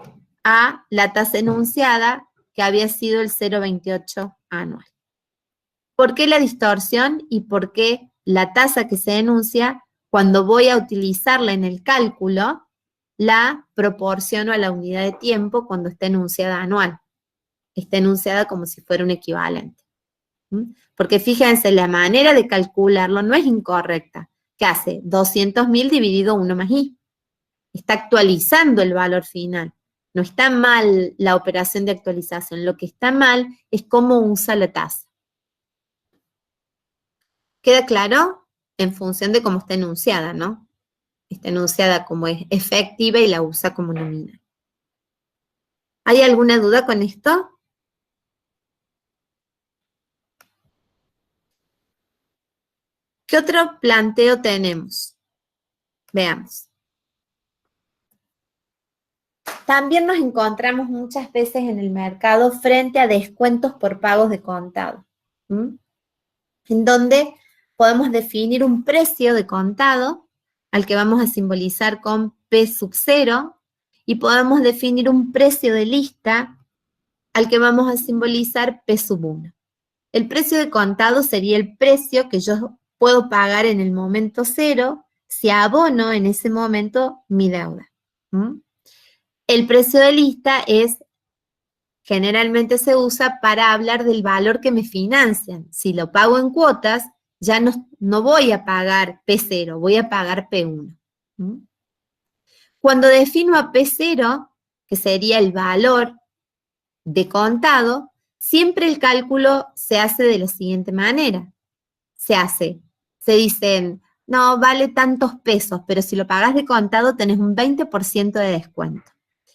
a la tasa enunciada que había sido el 0,28 anual. ¿Por qué la distorsión y por qué la tasa que se enuncia, cuando voy a utilizarla en el cálculo, la proporciono a la unidad de tiempo cuando está enunciada anual? Está enunciada como si fuera un equivalente. Porque fíjense, la manera de calcularlo no es incorrecta. ¿Qué hace? 200.000 dividido 1 más I. Está actualizando el valor final. No está mal la operación de actualización. Lo que está mal es cómo usa la tasa. ¿Queda claro? En función de cómo está enunciada, ¿no? Está enunciada como es efectiva y la usa como nominal. ¿Hay alguna duda con esto? ¿Qué otro planteo tenemos? Veamos. También nos encontramos muchas veces en el mercado frente a descuentos por pagos de contado, en donde podemos definir un precio de contado al que vamos a simbolizar con P0 y podemos definir un precio de lista al que vamos a simbolizar P1. El precio de contado sería el precio que yo puedo pagar en el momento 0 si abono en ese momento mi deuda. El precio de lista generalmente se usa para hablar del valor que me financian. Si lo pago en cuotas, ya no voy a pagar P0, voy a pagar P1. Cuando defino a P0, que sería el valor de contado, siempre el cálculo se hace de la siguiente manera. Se dicen, no, vale tantos pesos, pero si lo pagas de contado tenés un 20% de descuento.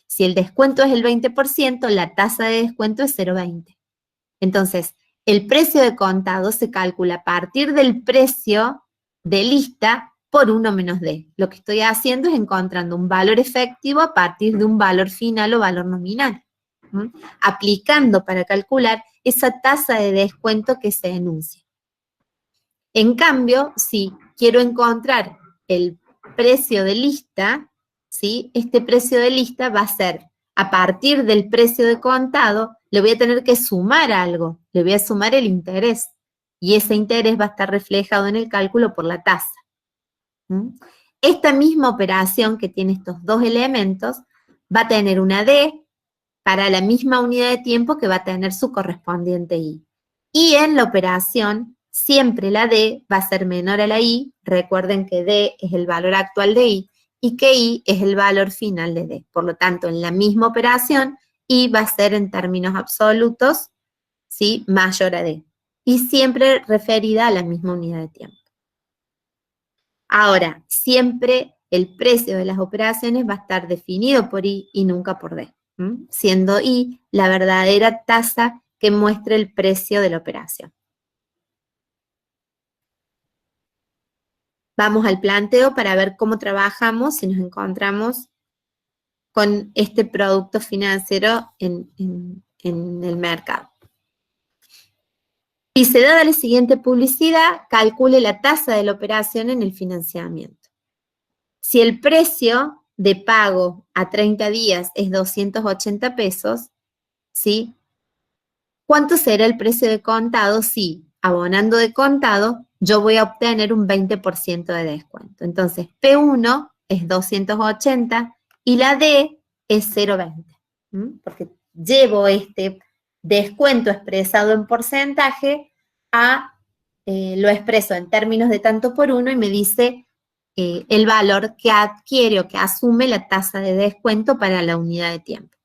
Si el descuento es el 20%, la tasa de descuento es 0,20. Entonces, el precio de contado se calcula a partir del precio de lista por 1 menos D. Lo que estoy haciendo es encontrando un valor efectivo a partir de un valor final o valor nominal, aplicando para calcular esa tasa de descuento que se enuncia. En cambio, si quiero encontrar el precio de lista, ¿sí? Este precio de lista va a ser, a partir del precio de contado, le voy a tener que sumar algo, le voy a sumar el interés, y ese interés va a estar reflejado en el cálculo por la tasa. Esta misma operación que tiene estos dos elementos va a tener una D para la misma unidad de tiempo que va a tener su correspondiente I. Y en la operación, siempre la D va a ser menor a la I, recuerden que D es el valor actual de I, y que I es el valor final de D. Por lo tanto, en la misma operación, I va a ser en términos absolutos, ¿sí?, mayor a D. Y siempre referida a la misma unidad de tiempo. Ahora, siempre el precio de las operaciones va a estar definido por I y nunca por D, siendo I la verdadera tasa que muestra el precio de la operación. Vamos al planteo para ver cómo trabajamos si nos encontramos con este producto financiero en el mercado. Dice, dada la siguiente publicidad, calcule la tasa de la operación en el financiamiento. Si el precio de pago a 30 días es 280 pesos, ¿sí? ¿Cuánto será el precio de contado si, abonando de contado, yo voy a obtener un 20% de descuento? Entonces, P1 es 280 y la D es 0,20, porque llevo este descuento expresado en porcentaje lo expreso en términos de tanto por uno y me dice el valor que adquiere o que asume la tasa de descuento para la unidad de tiempo.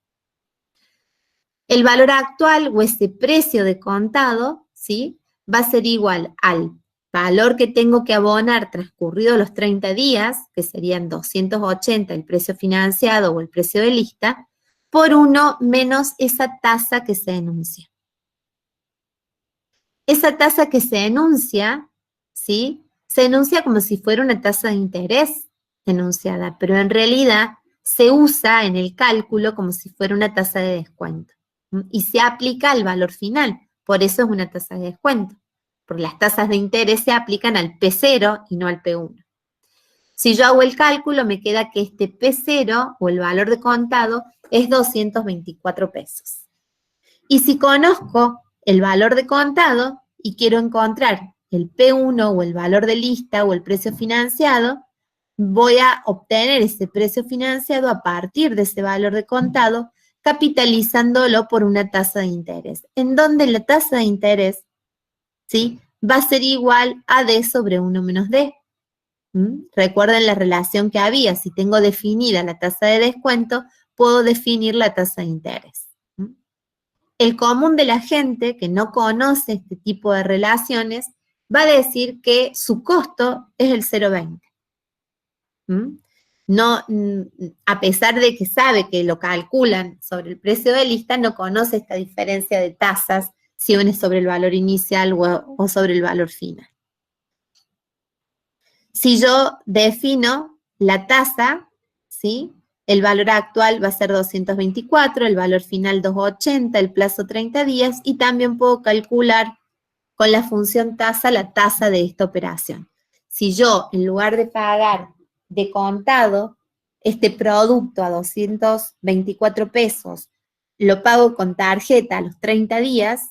El valor actual o ese precio de contado, ¿sí?, va a ser igual al valor que tengo que abonar transcurridos los 30 días, que serían 280 el precio financiado o el precio de lista, por 1 menos esa tasa que se enuncia. Esa tasa que se enuncia, ¿sí?, se enuncia como si fuera una tasa de interés enunciada, pero en realidad se usa en el cálculo como si fuera una tasa de descuento. Y se aplica al valor final, por eso es una tasa de descuento, porque las tasas de interés se aplican al P0 y no al P1. Si yo hago el cálculo, me queda que este P0, o el valor de contado, es 224 pesos. Y si conozco el valor de contado y quiero encontrar el P1 o el valor de lista o el precio financiado, voy a obtener ese precio financiado a partir de ese valor de contado, capitalizándolo por una tasa de interés, en donde la tasa de interés, ¿sí?, va a ser igual a D sobre 1 menos D. Recuerden la relación que había, si tengo definida la tasa de descuento, puedo definir la tasa de interés. El común de la gente que no conoce este tipo de relaciones va a decir que su costo es el 0,20. No, a pesar de que sabe que lo calculan sobre el precio de lista, no conoce esta diferencia de tasas, si uno es sobre el valor inicial o sobre el valor final. Si yo defino la tasa, ¿sí?, el valor actual va a ser 224, el valor final 280, el plazo 30 días, y también puedo calcular con la función tasa la tasa de esta operación. Si yo, en lugar de pagar de contado este producto a 224 pesos, lo pago con tarjeta a los 30 días,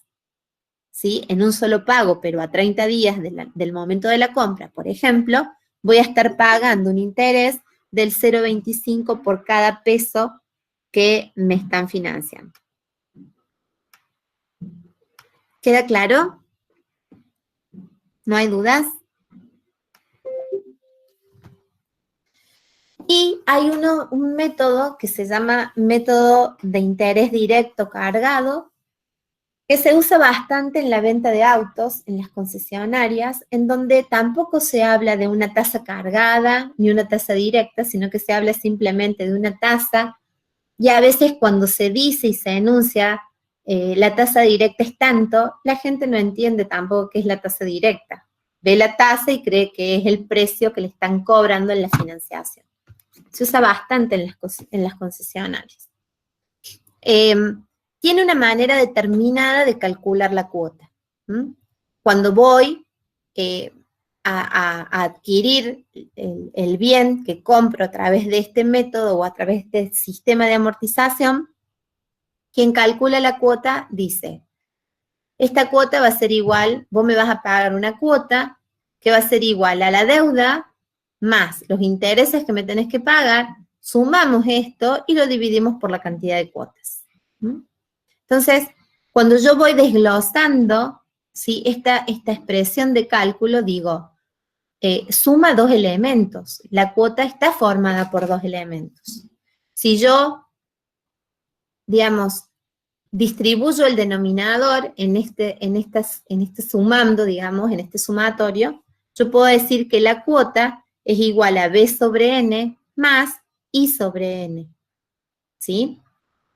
¿sí?, en un solo pago, pero a 30 días del momento de la compra, por ejemplo, voy a estar pagando un interés del 0,25 por cada peso que me están financiando. ¿Queda claro? ¿No hay dudas? Y hay un método que se llama método de interés directo cargado, que se usa bastante en la venta de autos, en las concesionarias, en donde tampoco se habla de una tasa cargada ni una tasa directa, sino que se habla simplemente de una tasa, y a veces cuando se dice y se enuncia la tasa directa es tanto, la gente no entiende tampoco qué es la tasa directa. Ve la tasa y cree que es el precio que le están cobrando en la financiación. Se usa bastante en las concesionarias. Tiene una manera determinada de calcular la cuota. Cuando voy a adquirir el bien que compro a través de este método o a través de este sistema de amortización, quien calcula la cuota dice, esta cuota va a ser igual, vos me vas a pagar una cuota que va a ser igual a la deuda más los intereses que me tenés que pagar, sumamos esto y lo dividimos por la cantidad de cuotas. Entonces, cuando yo voy desglosando, ¿sí?, esta expresión de cálculo, digo, suma dos elementos. La cuota está formada por dos elementos. Si yo, digamos, distribuyo el denominador en este sumando, digamos, en este sumatorio, yo puedo decir que la cuota es igual a B sobre N más I sobre N, ¿sí?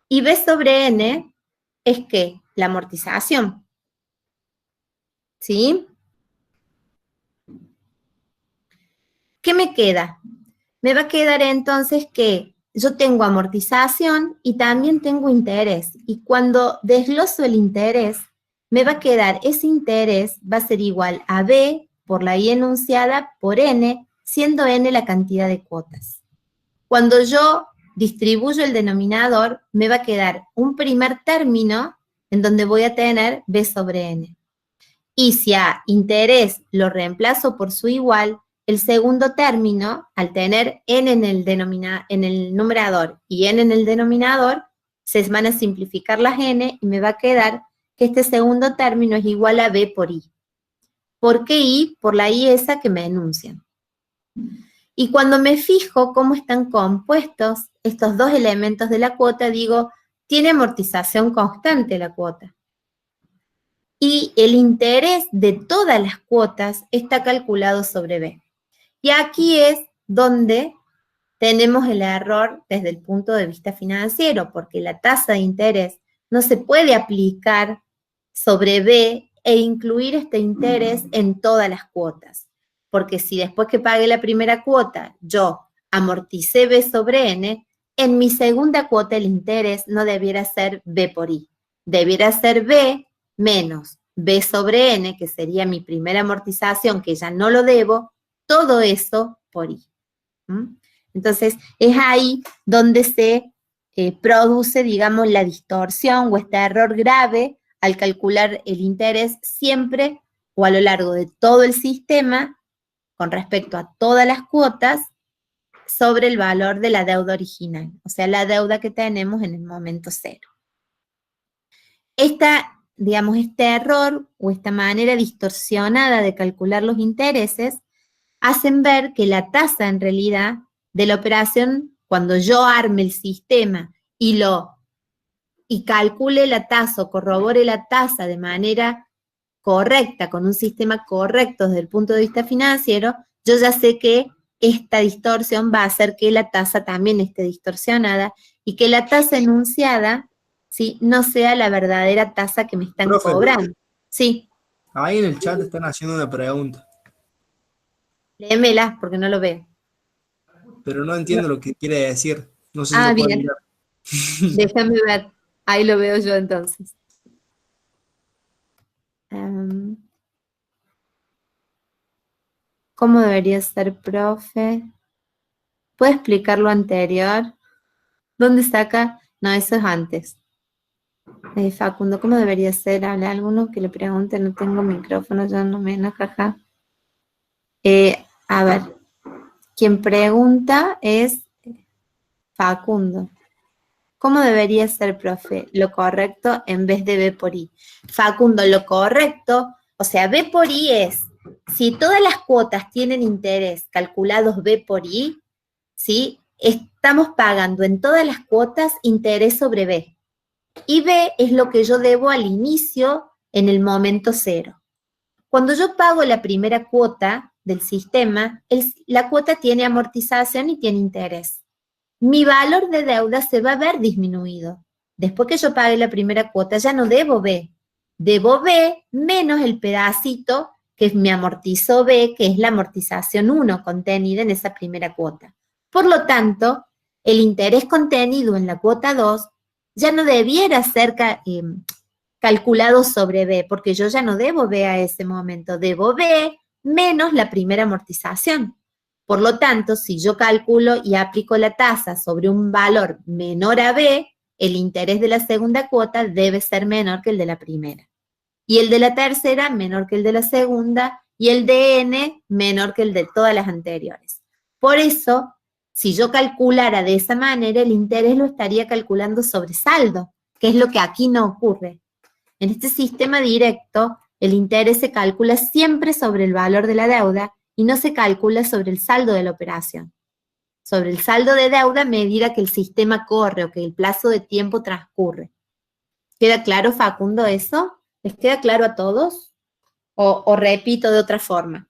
Y B sobre N es ¿qué? La amortización, ¿sí? ¿Qué me queda? Me va a quedar entonces que yo tengo amortización y también tengo interés. Y cuando desgloso el interés, me va a quedar ese interés va a ser igual a B por la I enunciada por N, siendo N la cantidad de cuotas. Cuando yo distribuyo el denominador, me va a quedar un primer término en donde voy a tener B sobre N. Y si a interés lo reemplazo por su igual, el segundo término, al tener n en el numerador y n en el denominador, se van a simplificar las n y me va a quedar que este segundo término es igual a b por i. ¿Por qué i? Por la i esa que me enuncian. Y cuando me fijo cómo están compuestos estos dos elementos de la cuota, digo, tiene amortización constante la cuota. Y el interés de todas las cuotas está calculado sobre b. Y aquí es donde tenemos el error desde el punto de vista financiero, porque la tasa de interés no se puede aplicar sobre b e incluir este interés en todas las cuotas. Porque si después que pague la primera cuota yo amorticé b sobre n, en mi segunda cuota el interés no debiera ser b por i. Debiera ser b menos b sobre n, que sería mi primera amortización, que ya no lo debo, todo eso por i. Entonces, es ahí donde se produce, digamos, la distorsión o este error grave al calcular el interés siempre o a lo largo de todo el sistema con respecto a todas las cuotas sobre el valor de la deuda original, o sea, la deuda que tenemos en el momento cero. Digamos, este error o esta manera distorsionada de calcular los intereses hacen ver que la tasa en realidad de la operación, cuando yo arme el sistema y calcule la tasa o corrobore la tasa de manera correcta, con un sistema correcto desde el punto de vista financiero, yo ya sé que esta distorsión va a hacer que la tasa también esté distorsionada y que la tasa enunciada, ¿sí?, no sea la verdadera tasa que me están cobrando. Sí. Ahí en el chat están haciendo una pregunta. Léemela, porque no lo veo. Pero no entiendo lo que quiere decir. No sé si lo puedo bien. mirar. Déjame ver. Ahí lo veo yo entonces. ¿Cómo debería ser, profe? ¿Puede explicar lo anterior? ¿Dónde saca? No, eso es antes. Facundo, ¿cómo debería ser? ¿Habla alguno que le pregunte? No tengo micrófono, yo no me jaja. A ver, quien pregunta es Facundo. ¿Cómo debería ser, profe? Lo correcto en vez de B por I. Facundo, lo correcto, o sea, B por I es, si todas las cuotas tienen interés calculados B por I, ¿sí?, estamos pagando en todas las cuotas interés sobre B. Y B es lo que yo debo al inicio en el momento cero. Cuando yo pago la primera cuota del sistema, la cuota tiene amortización y tiene interés. Mi valor de deuda se va a ver disminuido. Después que yo pague la primera cuota, ya no debo B. Debo B menos el pedacito que me amortizó B, que es la amortización 1 contenida en esa primera cuota. Por lo tanto, el interés contenido en la cuota 2 ya no debiera ser calculado sobre B, porque yo ya no debo B a ese momento. Debo B menos la primera amortización. Por lo tanto, si yo calculo y aplico la tasa sobre un valor menor a B, el interés de la segunda cuota debe ser menor que el de la primera. Y el de la tercera menor que el de la segunda, y el de N menor que el de todas las anteriores. Por eso, si yo calculara de esa manera, el interés lo estaría calculando sobre saldo, que es lo que aquí no ocurre. En este sistema directo, el interés se calcula siempre sobre el valor de la deuda, y no se calcula sobre el saldo de la operación. Sobre el saldo de deuda a medida que el sistema corre o que el plazo de tiempo transcurre. ¿Queda claro, Facundo, eso? ¿Les queda claro a todos? ¿O repito de otra forma?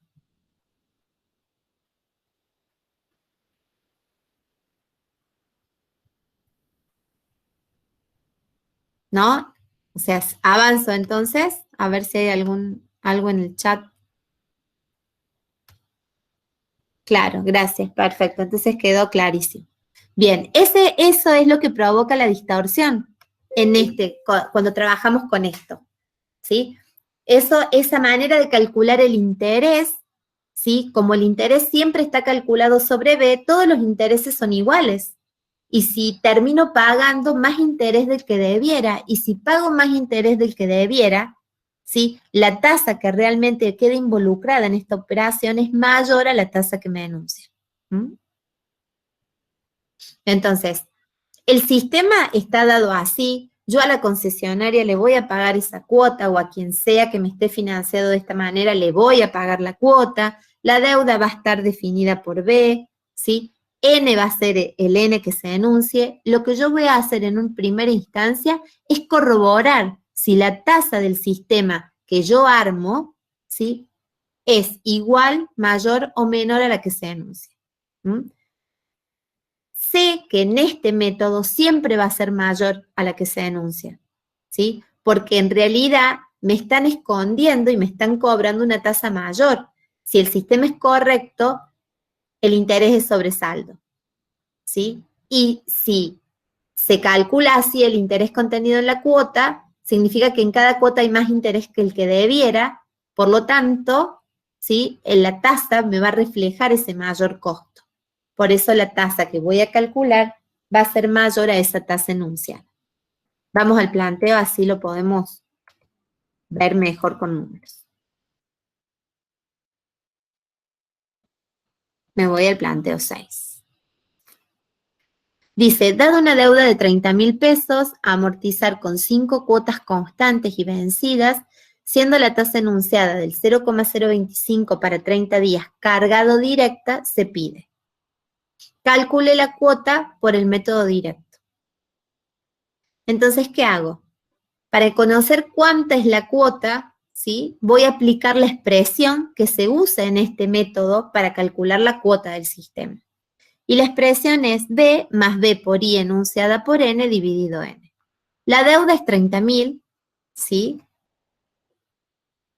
¿No? O sea, avanzo entonces, a ver si hay algo en el chat. Claro, gracias, perfecto, entonces quedó clarísimo. Bien, eso es lo que provoca la distorsión cuando trabajamos con esto, ¿sí? Esa manera de calcular el interés, ¿sí? Como el interés siempre está calculado sobre B, todos los intereses son iguales. Y si termino pagando más interés del que debiera, y si pago más interés del que debiera, ¿sí? La tasa que realmente queda involucrada en esta operación es mayor a la tasa que me denuncia. Entonces, el sistema está dado así, yo a la concesionaria le voy a pagar esa cuota o a quien sea que me esté financiado de esta manera le voy a pagar la cuota, la deuda va a estar definida por B, ¿sí? N va a ser el N que se denuncie. Lo que yo voy a hacer en una primera instancia es corroborar si la tasa del sistema que yo armo, ¿sí? Es igual, mayor o menor a la que se denuncia. Sé que en este método siempre va a ser mayor a la que se denuncia, ¿sí? Porque en realidad me están escondiendo y me están cobrando una tasa mayor. Si el sistema es correcto, el interés es sobresaldo, ¿sí? Y si se calcula así el interés contenido en la cuota, significa que en cada cuota hay más interés que el que debiera, por lo tanto, ¿sí? En la tasa me va a reflejar ese mayor costo. Por eso la tasa que voy a calcular va a ser mayor a esa tasa enunciada. Vamos al planteo, así lo podemos ver mejor con números. Me voy al planteo 6. Dice, dado una deuda de 30.000 pesos, a amortizar con 5 cuotas constantes y vencidas, siendo la tasa enunciada del 0,025 para 30 días cargado directa, se pide. Calcule la cuota por el método directo. Entonces, ¿qué hago? Para conocer cuánta es la cuota, ¿sí? Voy a aplicar la expresión que se usa en este método para calcular la cuota del sistema. Y la expresión es B más B por I enunciada por N dividido N. La deuda es 30.000, ¿sí?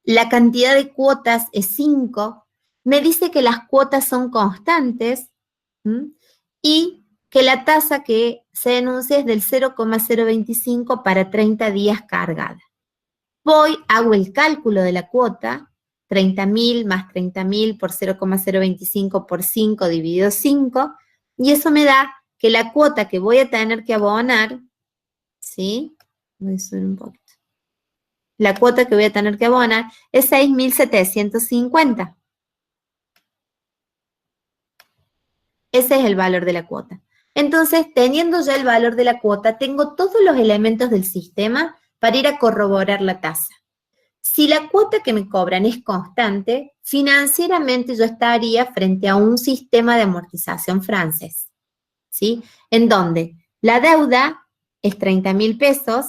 La cantidad de cuotas es 5. Me dice que las cuotas son constantes, y que la tasa que se denuncia es del 0,025 para 30 días cargada. Voy, hago el cálculo de la cuota, 30.000 más 30.000 por 0,025 por 5 dividido 5, y eso me da que la cuota que voy a tener que abonar, ¿sí? Voy a subir un poquito. La cuota que voy a tener que abonar es 6.750. Ese es el valor de la cuota. Entonces, teniendo ya el valor de la cuota, tengo todos los elementos del sistema para ir a corroborar la tasa. Si la cuota que me cobran es constante, financieramente yo estaría frente a un sistema de amortización francés, ¿sí? En donde la deuda es 30.000 pesos,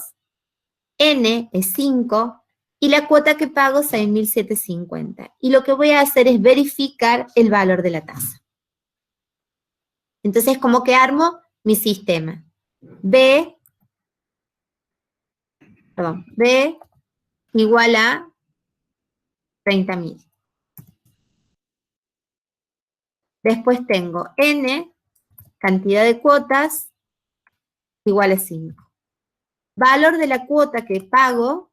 N es 5 y la cuota que pago es 6.750. Y lo que voy a hacer es verificar el valor de la tasa. Entonces, como que armo mi sistema. B igual a 30.000. Después tengo N, cantidad de cuotas, igual a 5. Valor de la cuota que pago,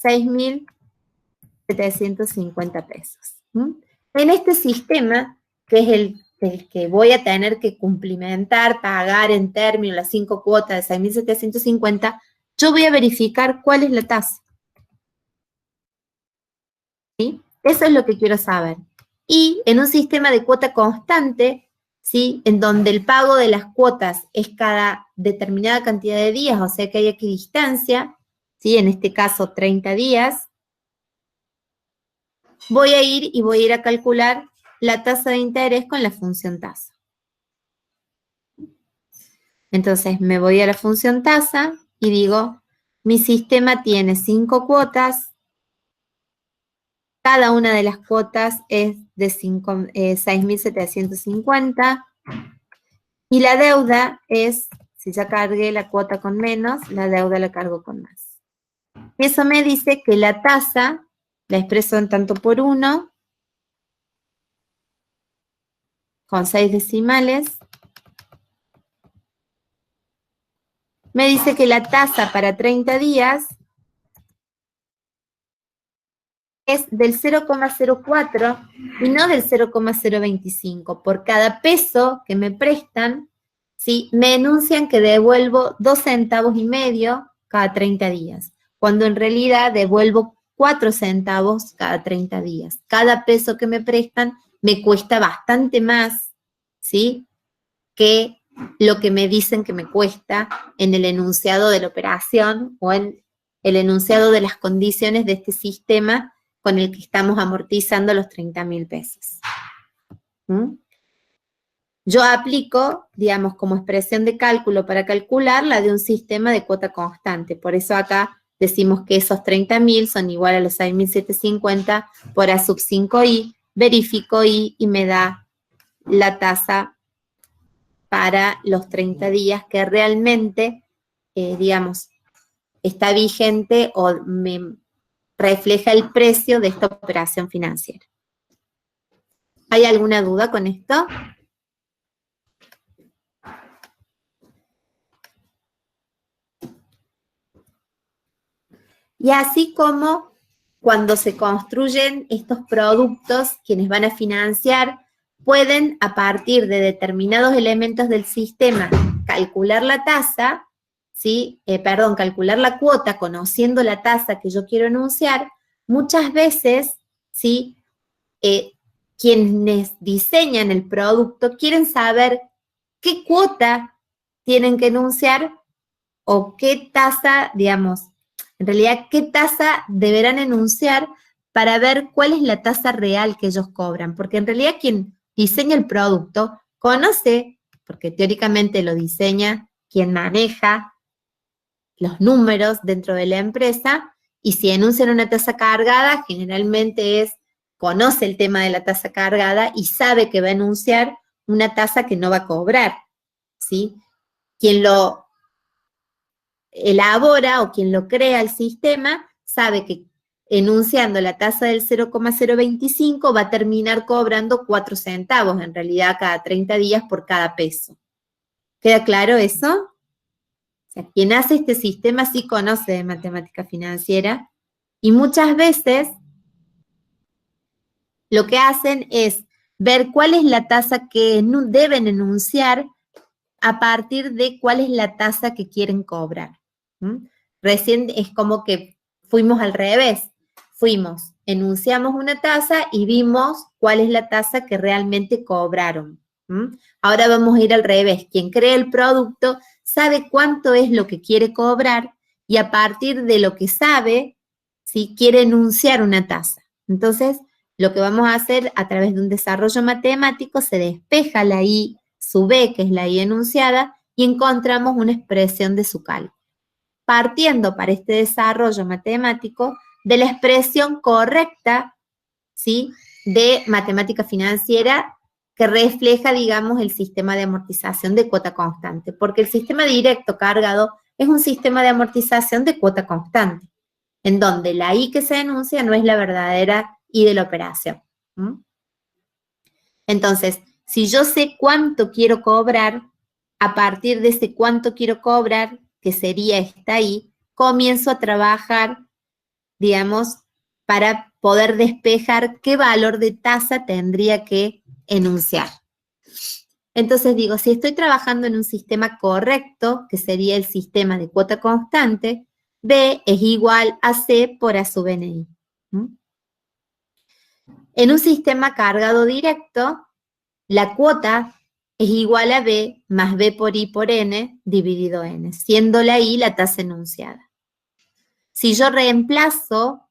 6.750 pesos. En este sistema, que es el que voy a tener que cumplimentar, pagar en términos las 5 cuotas de 6.750, yo voy a verificar cuál es la tasa. ¿Sí? Eso es lo que quiero saber. Y en un sistema de cuota constante, ¿sí? En donde el pago de las cuotas es cada determinada cantidad de días, o sea que hay equidistancia, ¿sí? En este caso 30 días, voy a ir a calcular la tasa de interés con la función tasa. Entonces me voy a la función tasa y digo, mi sistema tiene 5 cuotas, cada una de las cuotas es de 6.750 y la deuda es, si ya cargué la cuota con menos, la deuda la cargo con más. Eso me dice que la tasa la expreso en tanto por 1, con 6 decimales, me dice que la tasa para 30 días es del 0,04 y no del 0,025. Por cada peso que me prestan, ¿sí? Me enuncian que devuelvo 2,5 centavos cada 30 días. cuando en realidad devuelvo 4 centavos cada 30 días. Cada peso que me prestan me cuesta bastante más, ¿sí?, que lo que me dicen que me cuesta en el enunciado de la operación o en el enunciado de las condiciones de este sistema con el que estamos amortizando los 30.000 pesos. ¿Mm? Yo aplico, digamos, como expresión de cálculo para calcular la de un sistema de cuota constante. Por eso acá decimos que esos 30.000 son igual a los 6.750 por A sub 5i, verifico i y me da la tasa para los 30 días que realmente, digamos, está vigente o me refleja el precio de esta operación financiera. ¿Hay alguna duda con esto? Y así como cuando se construyen estos productos, quienes van a financiar pueden, a partir de determinados elementos del sistema, calcular la tasa, ¿sí? Calcular la cuota, conociendo la tasa que yo quiero enunciar. Muchas veces, ¿sí?, quienes diseñan el producto quieren saber qué cuota tienen que enunciar o qué tasa, digamos, en realidad, qué tasa deberán enunciar para ver cuál es la tasa real que ellos cobran. Porque en realidad quien diseña el producto conoce, porque teóricamente lo diseña quien maneja los números dentro de la empresa, y si enuncian una tasa cargada, generalmente conoce el tema de la tasa cargada y sabe que va a enunciar una tasa que no va a cobrar, ¿sí? Quien lo elabora o quien lo crea el sistema sabe que enunciando la tasa del 0,025 va a terminar cobrando 4 centavos, en realidad cada 30 días por cada peso. ¿Queda claro eso? O sea, quien hace este sistema sí conoce de matemática financiera y muchas veces lo que hacen es ver cuál es la tasa que deben enunciar a partir de cuál es la tasa que quieren cobrar. ¿Mm? Recién es como que fuimos al revés. Enunciamos una tasa y vimos cuál es la tasa que realmente cobraron. ¿Mm? Ahora vamos a ir al revés. Quien crea el producto sabe cuánto es lo que quiere cobrar y a partir de lo que sabe, ¿sí?, quiere enunciar una tasa. Entonces, lo que vamos a hacer a través de un desarrollo matemático, se despeja la I sub B, que es la I enunciada, y encontramos una expresión de su cálculo. Partiendo para este desarrollo matemático de la expresión correcta, ¿sí?, de matemática financiera que refleja, digamos, el sistema de amortización de cuota constante, porque el sistema directo cargado es un sistema de amortización de cuota constante, en donde la I que se enuncia no es la verdadera I de la operación. ¿Mm? Entonces, si yo sé cuánto quiero cobrar, a partir de ese cuánto quiero cobrar, que sería esta I, comienzo a trabajar, digamos, para poder despejar qué valor de tasa tendría que enunciar. Entonces digo, si estoy trabajando en un sistema correcto, que sería el sistema de cuota constante, B es igual a C por A sub NI. ¿Mm? En un sistema cargado directo, la cuota es igual a B más B por I por N dividido N, siendo la I la tasa enunciada. Si yo reemplazo,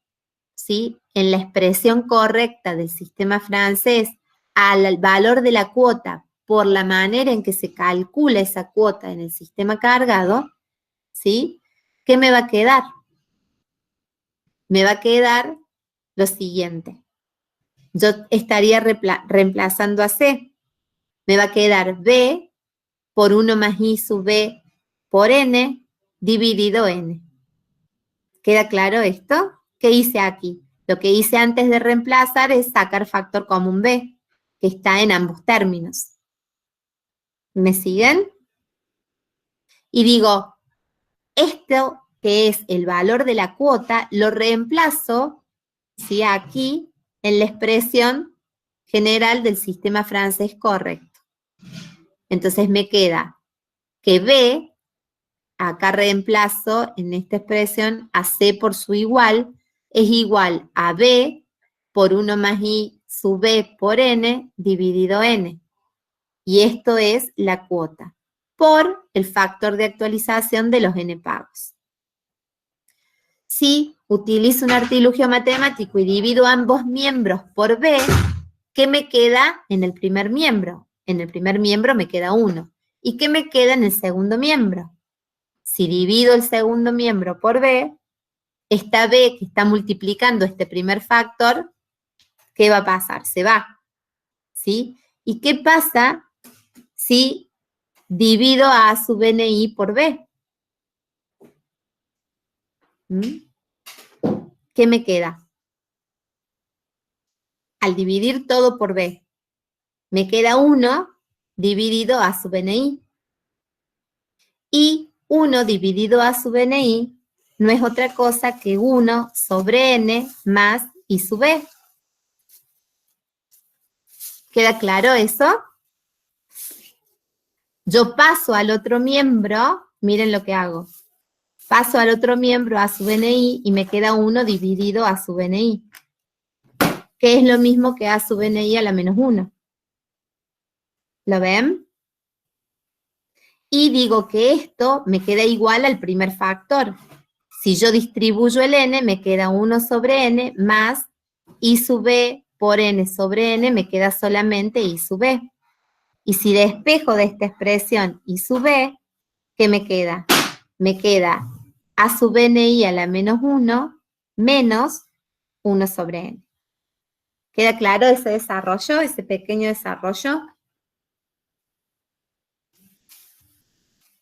¿sí?, en la expresión correcta del sistema francés al valor de la cuota por la manera en que se calcula esa cuota en el sistema cargado, ¿sí?, ¿qué me va a quedar? Me va a quedar lo siguiente. Yo estaría reemplazando a C. Me va a quedar B por 1 más I sub B por N dividido N. ¿Queda claro esto? ¿Qué hice aquí? Lo que hice antes de reemplazar es sacar factor común B, que está en ambos términos. ¿Me siguen? Y digo, esto que es el valor de la cuota, lo reemplazo, ¿sí?, aquí en la expresión general del sistema francés correcto. Entonces me queda que B acá reemplazo en esta expresión a C por su igual, es igual a B por 1 más I sub B por N dividido N. Y esto es la cuota, por el factor de actualización de los N pagos. Si utilizo un artilugio matemático y divido ambos miembros por B, ¿qué me queda en el primer miembro? En el primer miembro me queda 1. ¿Y qué me queda en el segundo miembro? Si divido el segundo miembro por B, esta B que está multiplicando este primer factor, ¿qué va a pasar? Se va, ¿sí? ¿Y qué pasa si divido a A sub NI por B? ¿Qué me queda? Al dividir todo por B, me queda 1 dividido A sub NI. Y 1 dividido A sub NI no es otra cosa que 1 sobre N más I sub B. ¿Queda claro eso? Yo paso al otro miembro, miren lo que hago. Paso al otro miembro A sub NI y me queda 1 dividido A sub NI, que es lo mismo que A sub NI a la menos 1. ¿Lo ven? Y digo que esto me queda igual al primer factor. Si yo distribuyo el N, me queda 1 sobre N más I sub B por N sobre N, me queda solamente I sub B. Y si despejo de esta expresión I sub B, ¿qué me queda? Me queda A sub NI a la menos 1 menos 1 sobre N. ¿Queda claro ese desarrollo, ese pequeño desarrollo?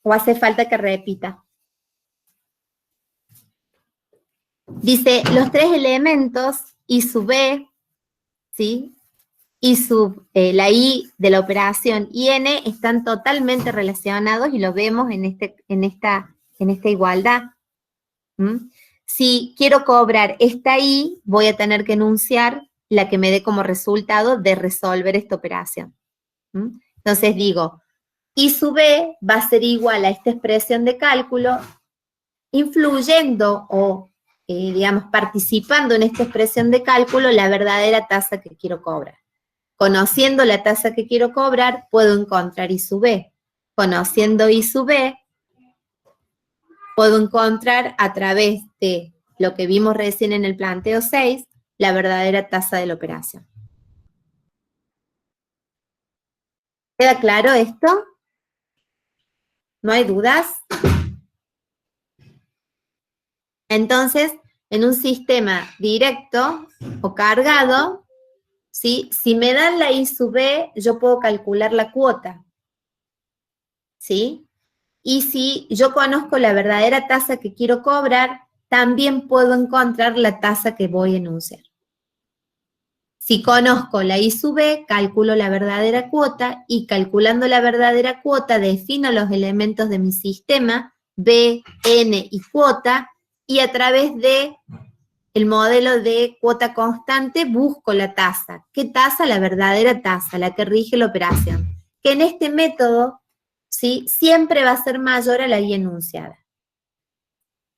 ¿O hace falta que repita? Dice, los tres elementos, I sub B, ¿sí? Y la I de la operación y N están totalmente relacionados y lo vemos en esta igualdad. Si quiero cobrar esta I, voy a tener que enunciar la que me dé como resultado de resolver esta operación. Entonces digo, I sub B va a ser igual a esta expresión de cálculo, influyendo o, digamos, participando en esta expresión de cálculo la verdadera tasa que quiero cobrar. Conociendo la tasa que quiero cobrar, puedo encontrar I sub B. Conociendo I sub B, puedo encontrar a través de lo que vimos recién en el planteo 6, la verdadera tasa de la operación. ¿Queda claro esto? ¿No hay dudas? Entonces, en un sistema directo o cargado, ¿sí? Si me dan la I sub B, yo puedo calcular la cuota, ¿sí? Y si yo conozco la verdadera tasa que quiero cobrar, también puedo encontrar la tasa que voy a enunciar. Si conozco la I sub B, calculo la verdadera cuota y calculando la verdadera cuota defino los elementos de mi sistema, B, N y cuota, y a través de el modelo de cuota constante busco la tasa. ¿Qué tasa? La verdadera tasa, la que rige la operación. Que en este método, ¿sí? Siempre va a ser mayor a la I enunciada.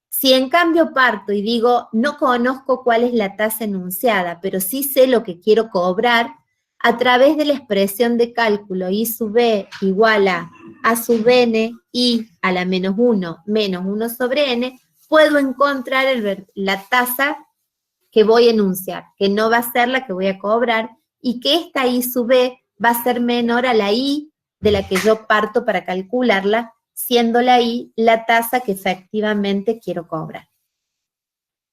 Si en cambio parto y digo, no conozco cuál es la tasa enunciada, pero sí sé lo que quiero cobrar, a través de la expresión de cálculo I sub B igual a sub N, I a la menos 1 menos 1 sobre N, puedo encontrar la tasa que voy a enunciar, que no va a ser la que voy a cobrar, y que esta I sub B va a ser menor a la I de la que yo parto para calcularla, siendo la I la tasa que efectivamente quiero cobrar.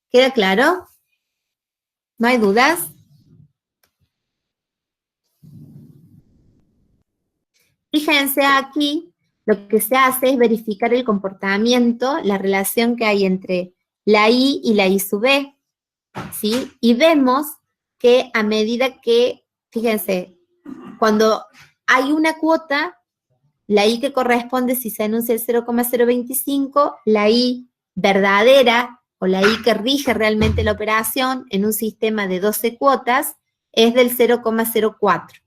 ¿Queda claro? ¿No hay dudas? Fíjense aquí, lo que se hace es verificar el comportamiento, la relación que hay entre la I y la I sub B, ¿sí? Y vemos que a medida que, fíjense, cuando hay una cuota, la I que corresponde, si se enuncia el 0,025, la I verdadera, o la I que rige realmente la operación en un sistema de 12 cuotas, es del 0,04.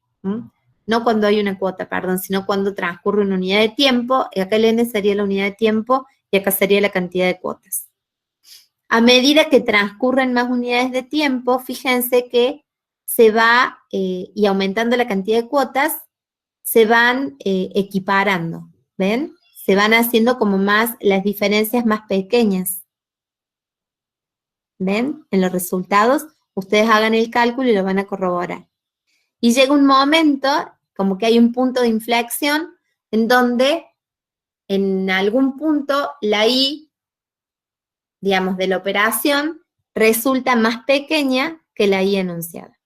No cuando hay una cuota, perdón, sino cuando transcurre una unidad de tiempo, y acá el N sería la unidad de tiempo, y acá sería la cantidad de cuotas. A medida que transcurren más unidades de tiempo, fíjense que se va, y aumentando la cantidad de cuotas, se van equiparando, ¿ven? Se van haciendo como más, las diferencias más pequeñas. ¿Ven? En los resultados, ustedes hagan el cálculo y lo van a corroborar. Y llega un momento, como que hay un punto de inflexión, en donde en algún punto la I, digamos, de la operación, resulta más pequeña que la I enunciada.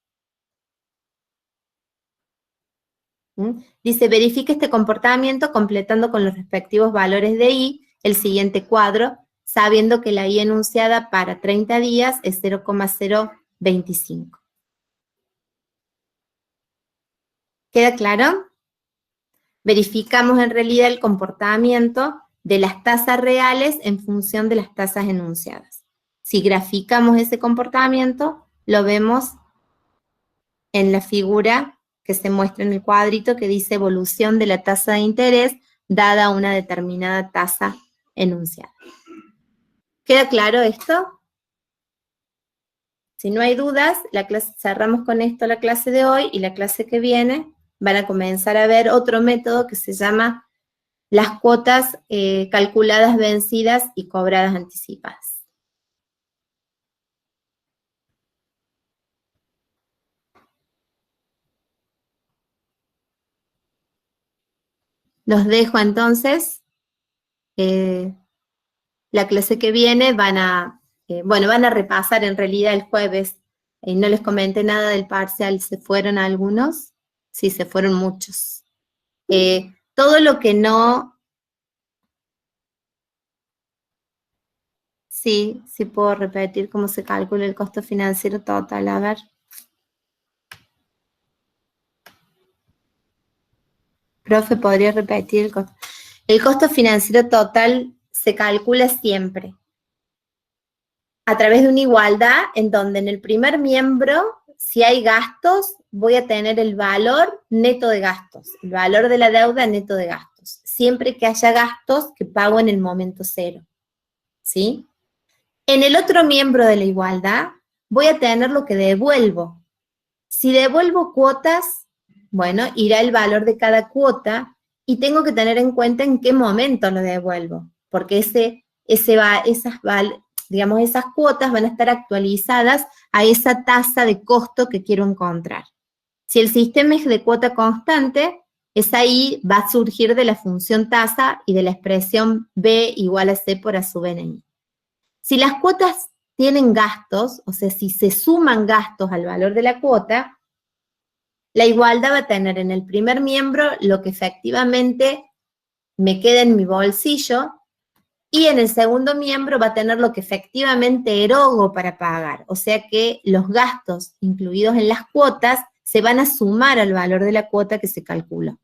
¿Mm? Dice, verifique este comportamiento completando con los respectivos valores de I el siguiente cuadro, sabiendo que la I enunciada para 30 días es 0,025. ¿Queda claro? Verificamos en realidad el comportamiento de las tasas reales en función de las tasas enunciadas. Si graficamos ese comportamiento, lo vemos en la figura que se muestra en el cuadrito que dice evolución de la tasa de interés dada una determinada tasa enunciada. ¿Queda claro esto? Si no hay dudas, cerramos con esto la clase de hoy y la clase que viene van a comenzar a ver otro método que se llama las cuotas calculadas vencidas y cobradas anticipadas. Los dejo entonces. La clase que viene van a repasar en realidad el jueves. No les comenté nada del parcial, ¿se fueron algunos? Sí, se fueron muchos. Todo lo que no... Sí puedo repetir cómo se calcula el costo financiero total, a ver. Profe, ¿podría repetir el costo? El costo financiero total se calcula siempre a través de una igualdad en donde en el primer miembro, si hay gastos, voy a tener el valor neto de gastos, el valor de la deuda neto de gastos, siempre que haya gastos que pago en el momento cero, ¿sí? En el otro miembro de la igualdad, voy a tener lo que devuelvo. Si devuelvo cuotas, bueno, irá el valor de cada cuota y tengo que tener en cuenta en qué momento lo devuelvo, porque esas cuotas van a estar actualizadas a esa tasa de costo que quiero encontrar. Si el sistema es de cuota constante, esa I va a surgir de la función tasa y de la expresión B igual a C por A sub n I. Si las cuotas tienen gastos, o sea, si se suman gastos al valor de la cuota, la igualdad va a tener en el primer miembro lo que efectivamente me queda en mi bolsillo, y en el segundo miembro va a tener lo que efectivamente erogo para pagar. O sea que los gastos incluidos en las cuotas se van a sumar al valor de la cuota que se calculó.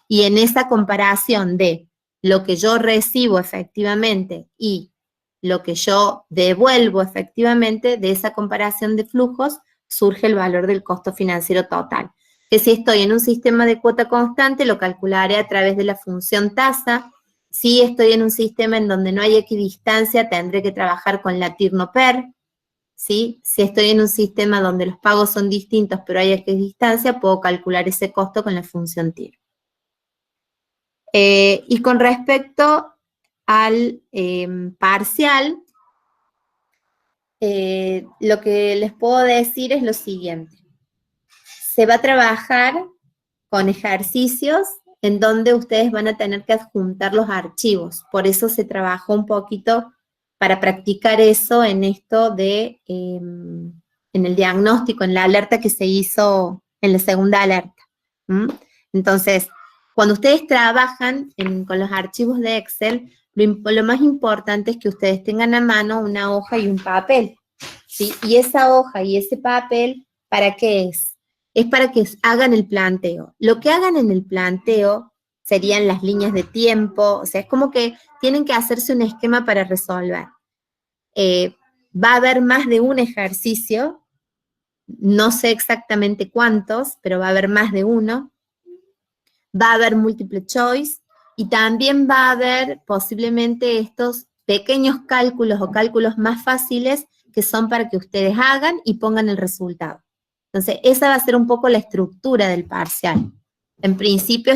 Y en esa comparación de lo que yo recibo efectivamente y lo que yo devuelvo efectivamente, de esa comparación de flujos, surge el valor del costo financiero total. Que si estoy en un sistema de cuota constante, lo calcularé a través de la función tasa. Si estoy en un sistema en donde no hay equidistancia, tendré que trabajar con la TIR/NOPER, ¿sí? Si estoy en un sistema donde los pagos son distintos pero hay equidistancia, puedo calcular ese costo con la función TIR. Y con respecto al parcial, lo que les puedo decir es lo siguiente. Se va a trabajar con ejercicios en donde ustedes van a tener que adjuntar los archivos. Por eso se trabajó un poquito para practicar eso en esto de, en el diagnóstico, en la alerta que se hizo en la segunda alerta. Entonces, cuando ustedes trabajan con los archivos de Excel, lo más importante es que ustedes tengan a mano una hoja y un papel, ¿sí? Y esa hoja y ese papel, ¿para qué es? Es para que hagan el planteo. Lo que hagan en el planteo serían las líneas de tiempo, o sea, es como que tienen que hacerse un esquema para resolver. Va a haber más de un ejercicio, no sé exactamente cuántos, pero va a haber más de uno. Va a haber múltiple choice, Y también va a haber posiblemente estos pequeños cálculos o cálculos más fáciles que son para que ustedes hagan y pongan el resultado. Entonces, esa va a ser un poco la estructura del parcial. En principio,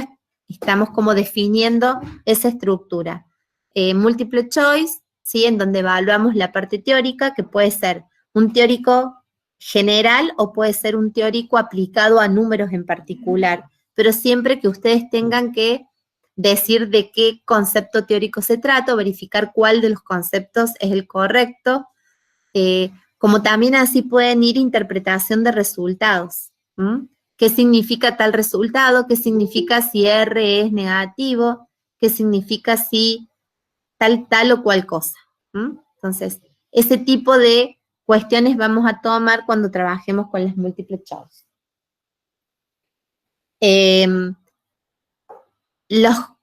estamos como definiendo esa estructura. Múltiple choice, ¿sí? En donde evaluamos la parte teórica, que puede ser un teórico general o puede ser un teórico aplicado a números en particular, pero siempre que ustedes tengan que decir de qué concepto teórico se trata, o verificar cuál de los conceptos es el correcto, como también así pueden ir interpretación de resultados. ¿Qué significa tal resultado? ¿Qué significa si R es negativo? ¿Qué significa si tal o cual cosa? Entonces, ese tipo de cuestiones vamos a tomar cuando trabajemos con las múltiples choice.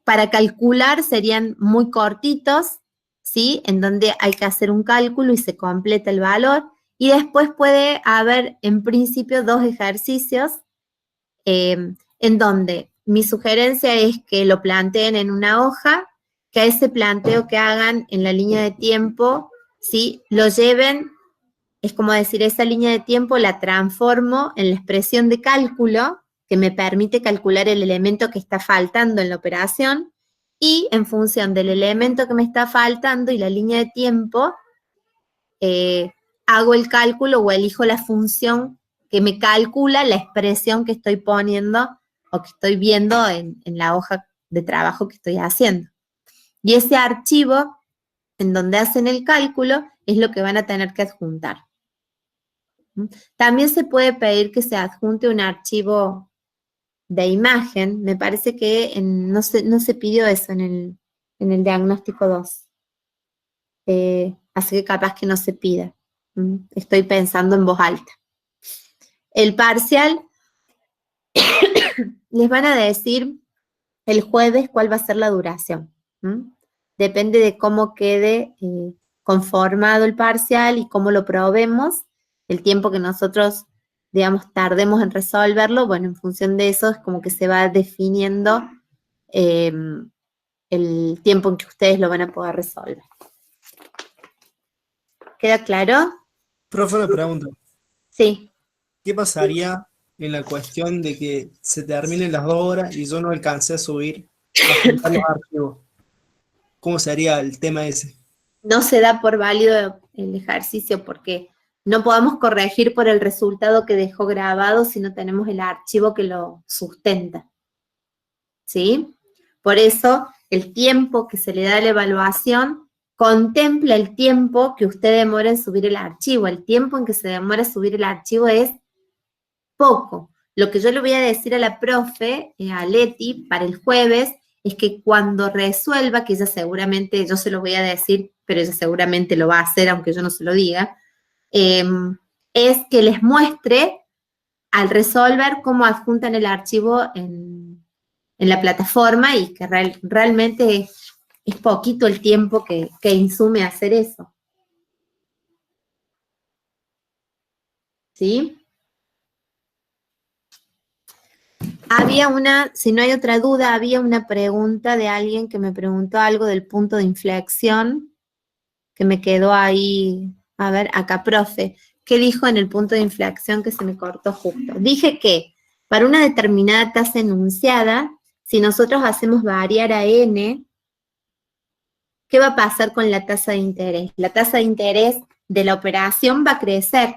Para calcular serían muy cortitos, ¿sí? En donde hay que hacer un cálculo y se completa el valor. Y después puede haber, en principio, 2 ejercicios en donde mi sugerencia es que lo planteen en una hoja, que a ese planteo que hagan en la línea de tiempo, ¿sí? Lo lleven, es como decir, esa línea de tiempo la transformo en la expresión de cálculo que me permite calcular el elemento que está faltando en la operación, y en función del elemento que me está faltando y la línea de tiempo, hago el cálculo o elijo la función que me calcula la expresión que estoy poniendo o que estoy viendo en la hoja de trabajo que estoy haciendo. Y ese archivo en donde hacen el cálculo es lo que van a tener que adjuntar. También se puede pedir que se adjunte un archivo de imagen. Me parece que no se pidió eso en el diagnóstico 2. Así que capaz que no se pida. Estoy pensando en voz alta. El parcial, les van a decir el jueves cuál va a ser la duración. Depende de cómo quede conformado el parcial y cómo lo probemos, el tiempo que nosotros, digamos, tardemos en resolverlo. Bueno, en función de eso es como que se va definiendo el tiempo en que ustedes lo van a poder resolver. ¿Queda claro? Profe, una pregunta. Sí. ¿Qué pasaría en la cuestión de que se terminen las 2 horas y yo no alcancé a subir, a juntar los archivos? ¿Cómo sería el tema ese? No se da por válido el ejercicio porque no podemos corregir por el resultado que dejó grabado si no tenemos el archivo que lo sustenta. ¿Sí? Por eso, el tiempo que se le da a la evaluación contempla el tiempo que usted demora en subir el archivo. El tiempo en que se demora en subir el archivo es poco. Lo que yo le voy a decir a la profe, a Leti, para el jueves, es que cuando resuelva, que ella seguramente, yo se lo voy a decir, pero ella seguramente lo va a hacer, aunque yo no se lo diga, es que les muestre al resolver cómo adjuntan el archivo en la plataforma y que realmente es poquito el tiempo que insume hacer eso. ¿Sí? Si no hay otra duda, había una pregunta de alguien que me preguntó algo del punto de inflexión, que me quedó ahí, a ver, acá, profe, ¿qué dijo en el punto de inflexión que se me cortó justo? Dije que para una determinada tasa enunciada, si nosotros hacemos variar a n, ¿qué va a pasar con la tasa de interés? La tasa de interés de la operación va a crecer,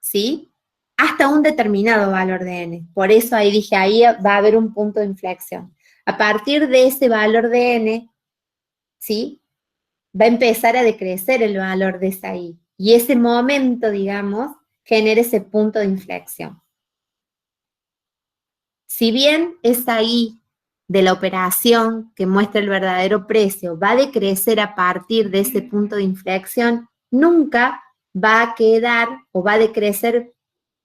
¿sí? Hasta un determinado valor de n. Por eso ahí dije, ahí va a haber un punto de inflexión. A partir de ese valor de n, ¿sí? Va a empezar a decrecer el valor de esa i. Y ese momento, digamos, genera ese punto de inflexión. Si bien esa i de la operación que muestra el verdadero precio va a decrecer a partir de ese punto de inflexión, nunca va a quedar o va a decrecer,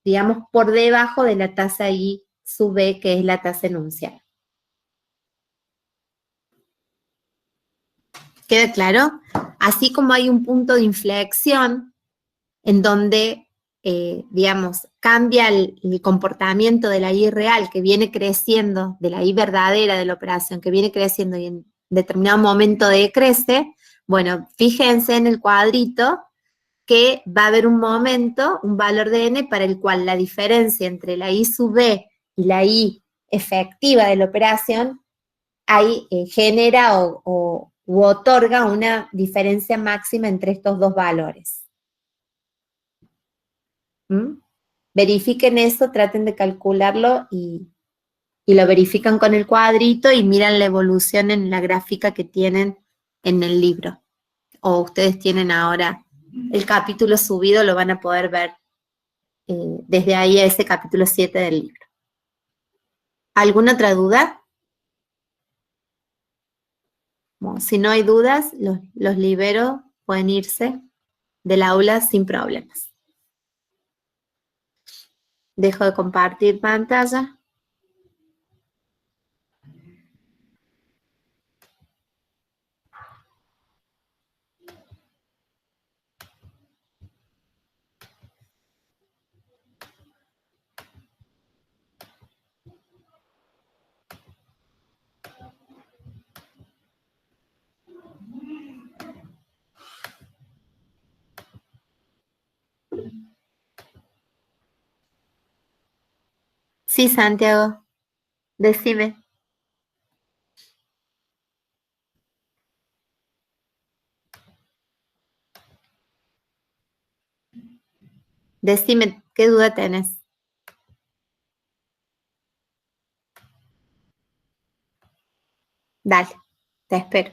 digamos, por debajo de la tasa I sub B, que es la tasa enunciada. ¿Queda claro? Así como hay un punto de inflexión en donde digamos, cambia el comportamiento de la I real que viene creciendo, de la I verdadera de la operación que viene creciendo y en determinado momento decrece, bueno, fíjense en el cuadrito que va a haber un momento, un valor de n para el cual la diferencia entre la I sub b y la I efectiva de la operación ahí genera u otorga una diferencia máxima entre estos dos valores. ¿Mm? Verifiquen eso, traten de calcularlo y lo verifican con el cuadrito y miran la evolución en la gráfica que tienen en el libro. O ustedes tienen ahora el capítulo subido, lo van a poder ver desde ahí a ese capítulo 7 del libro. ¿Alguna otra duda? Bueno, si no hay dudas, los libero, pueden irse del aula sin problemas. Dejo de compartir pantalla. Sí, Santiago, decime. Decime, ¿qué duda tenés? Dale, te espero.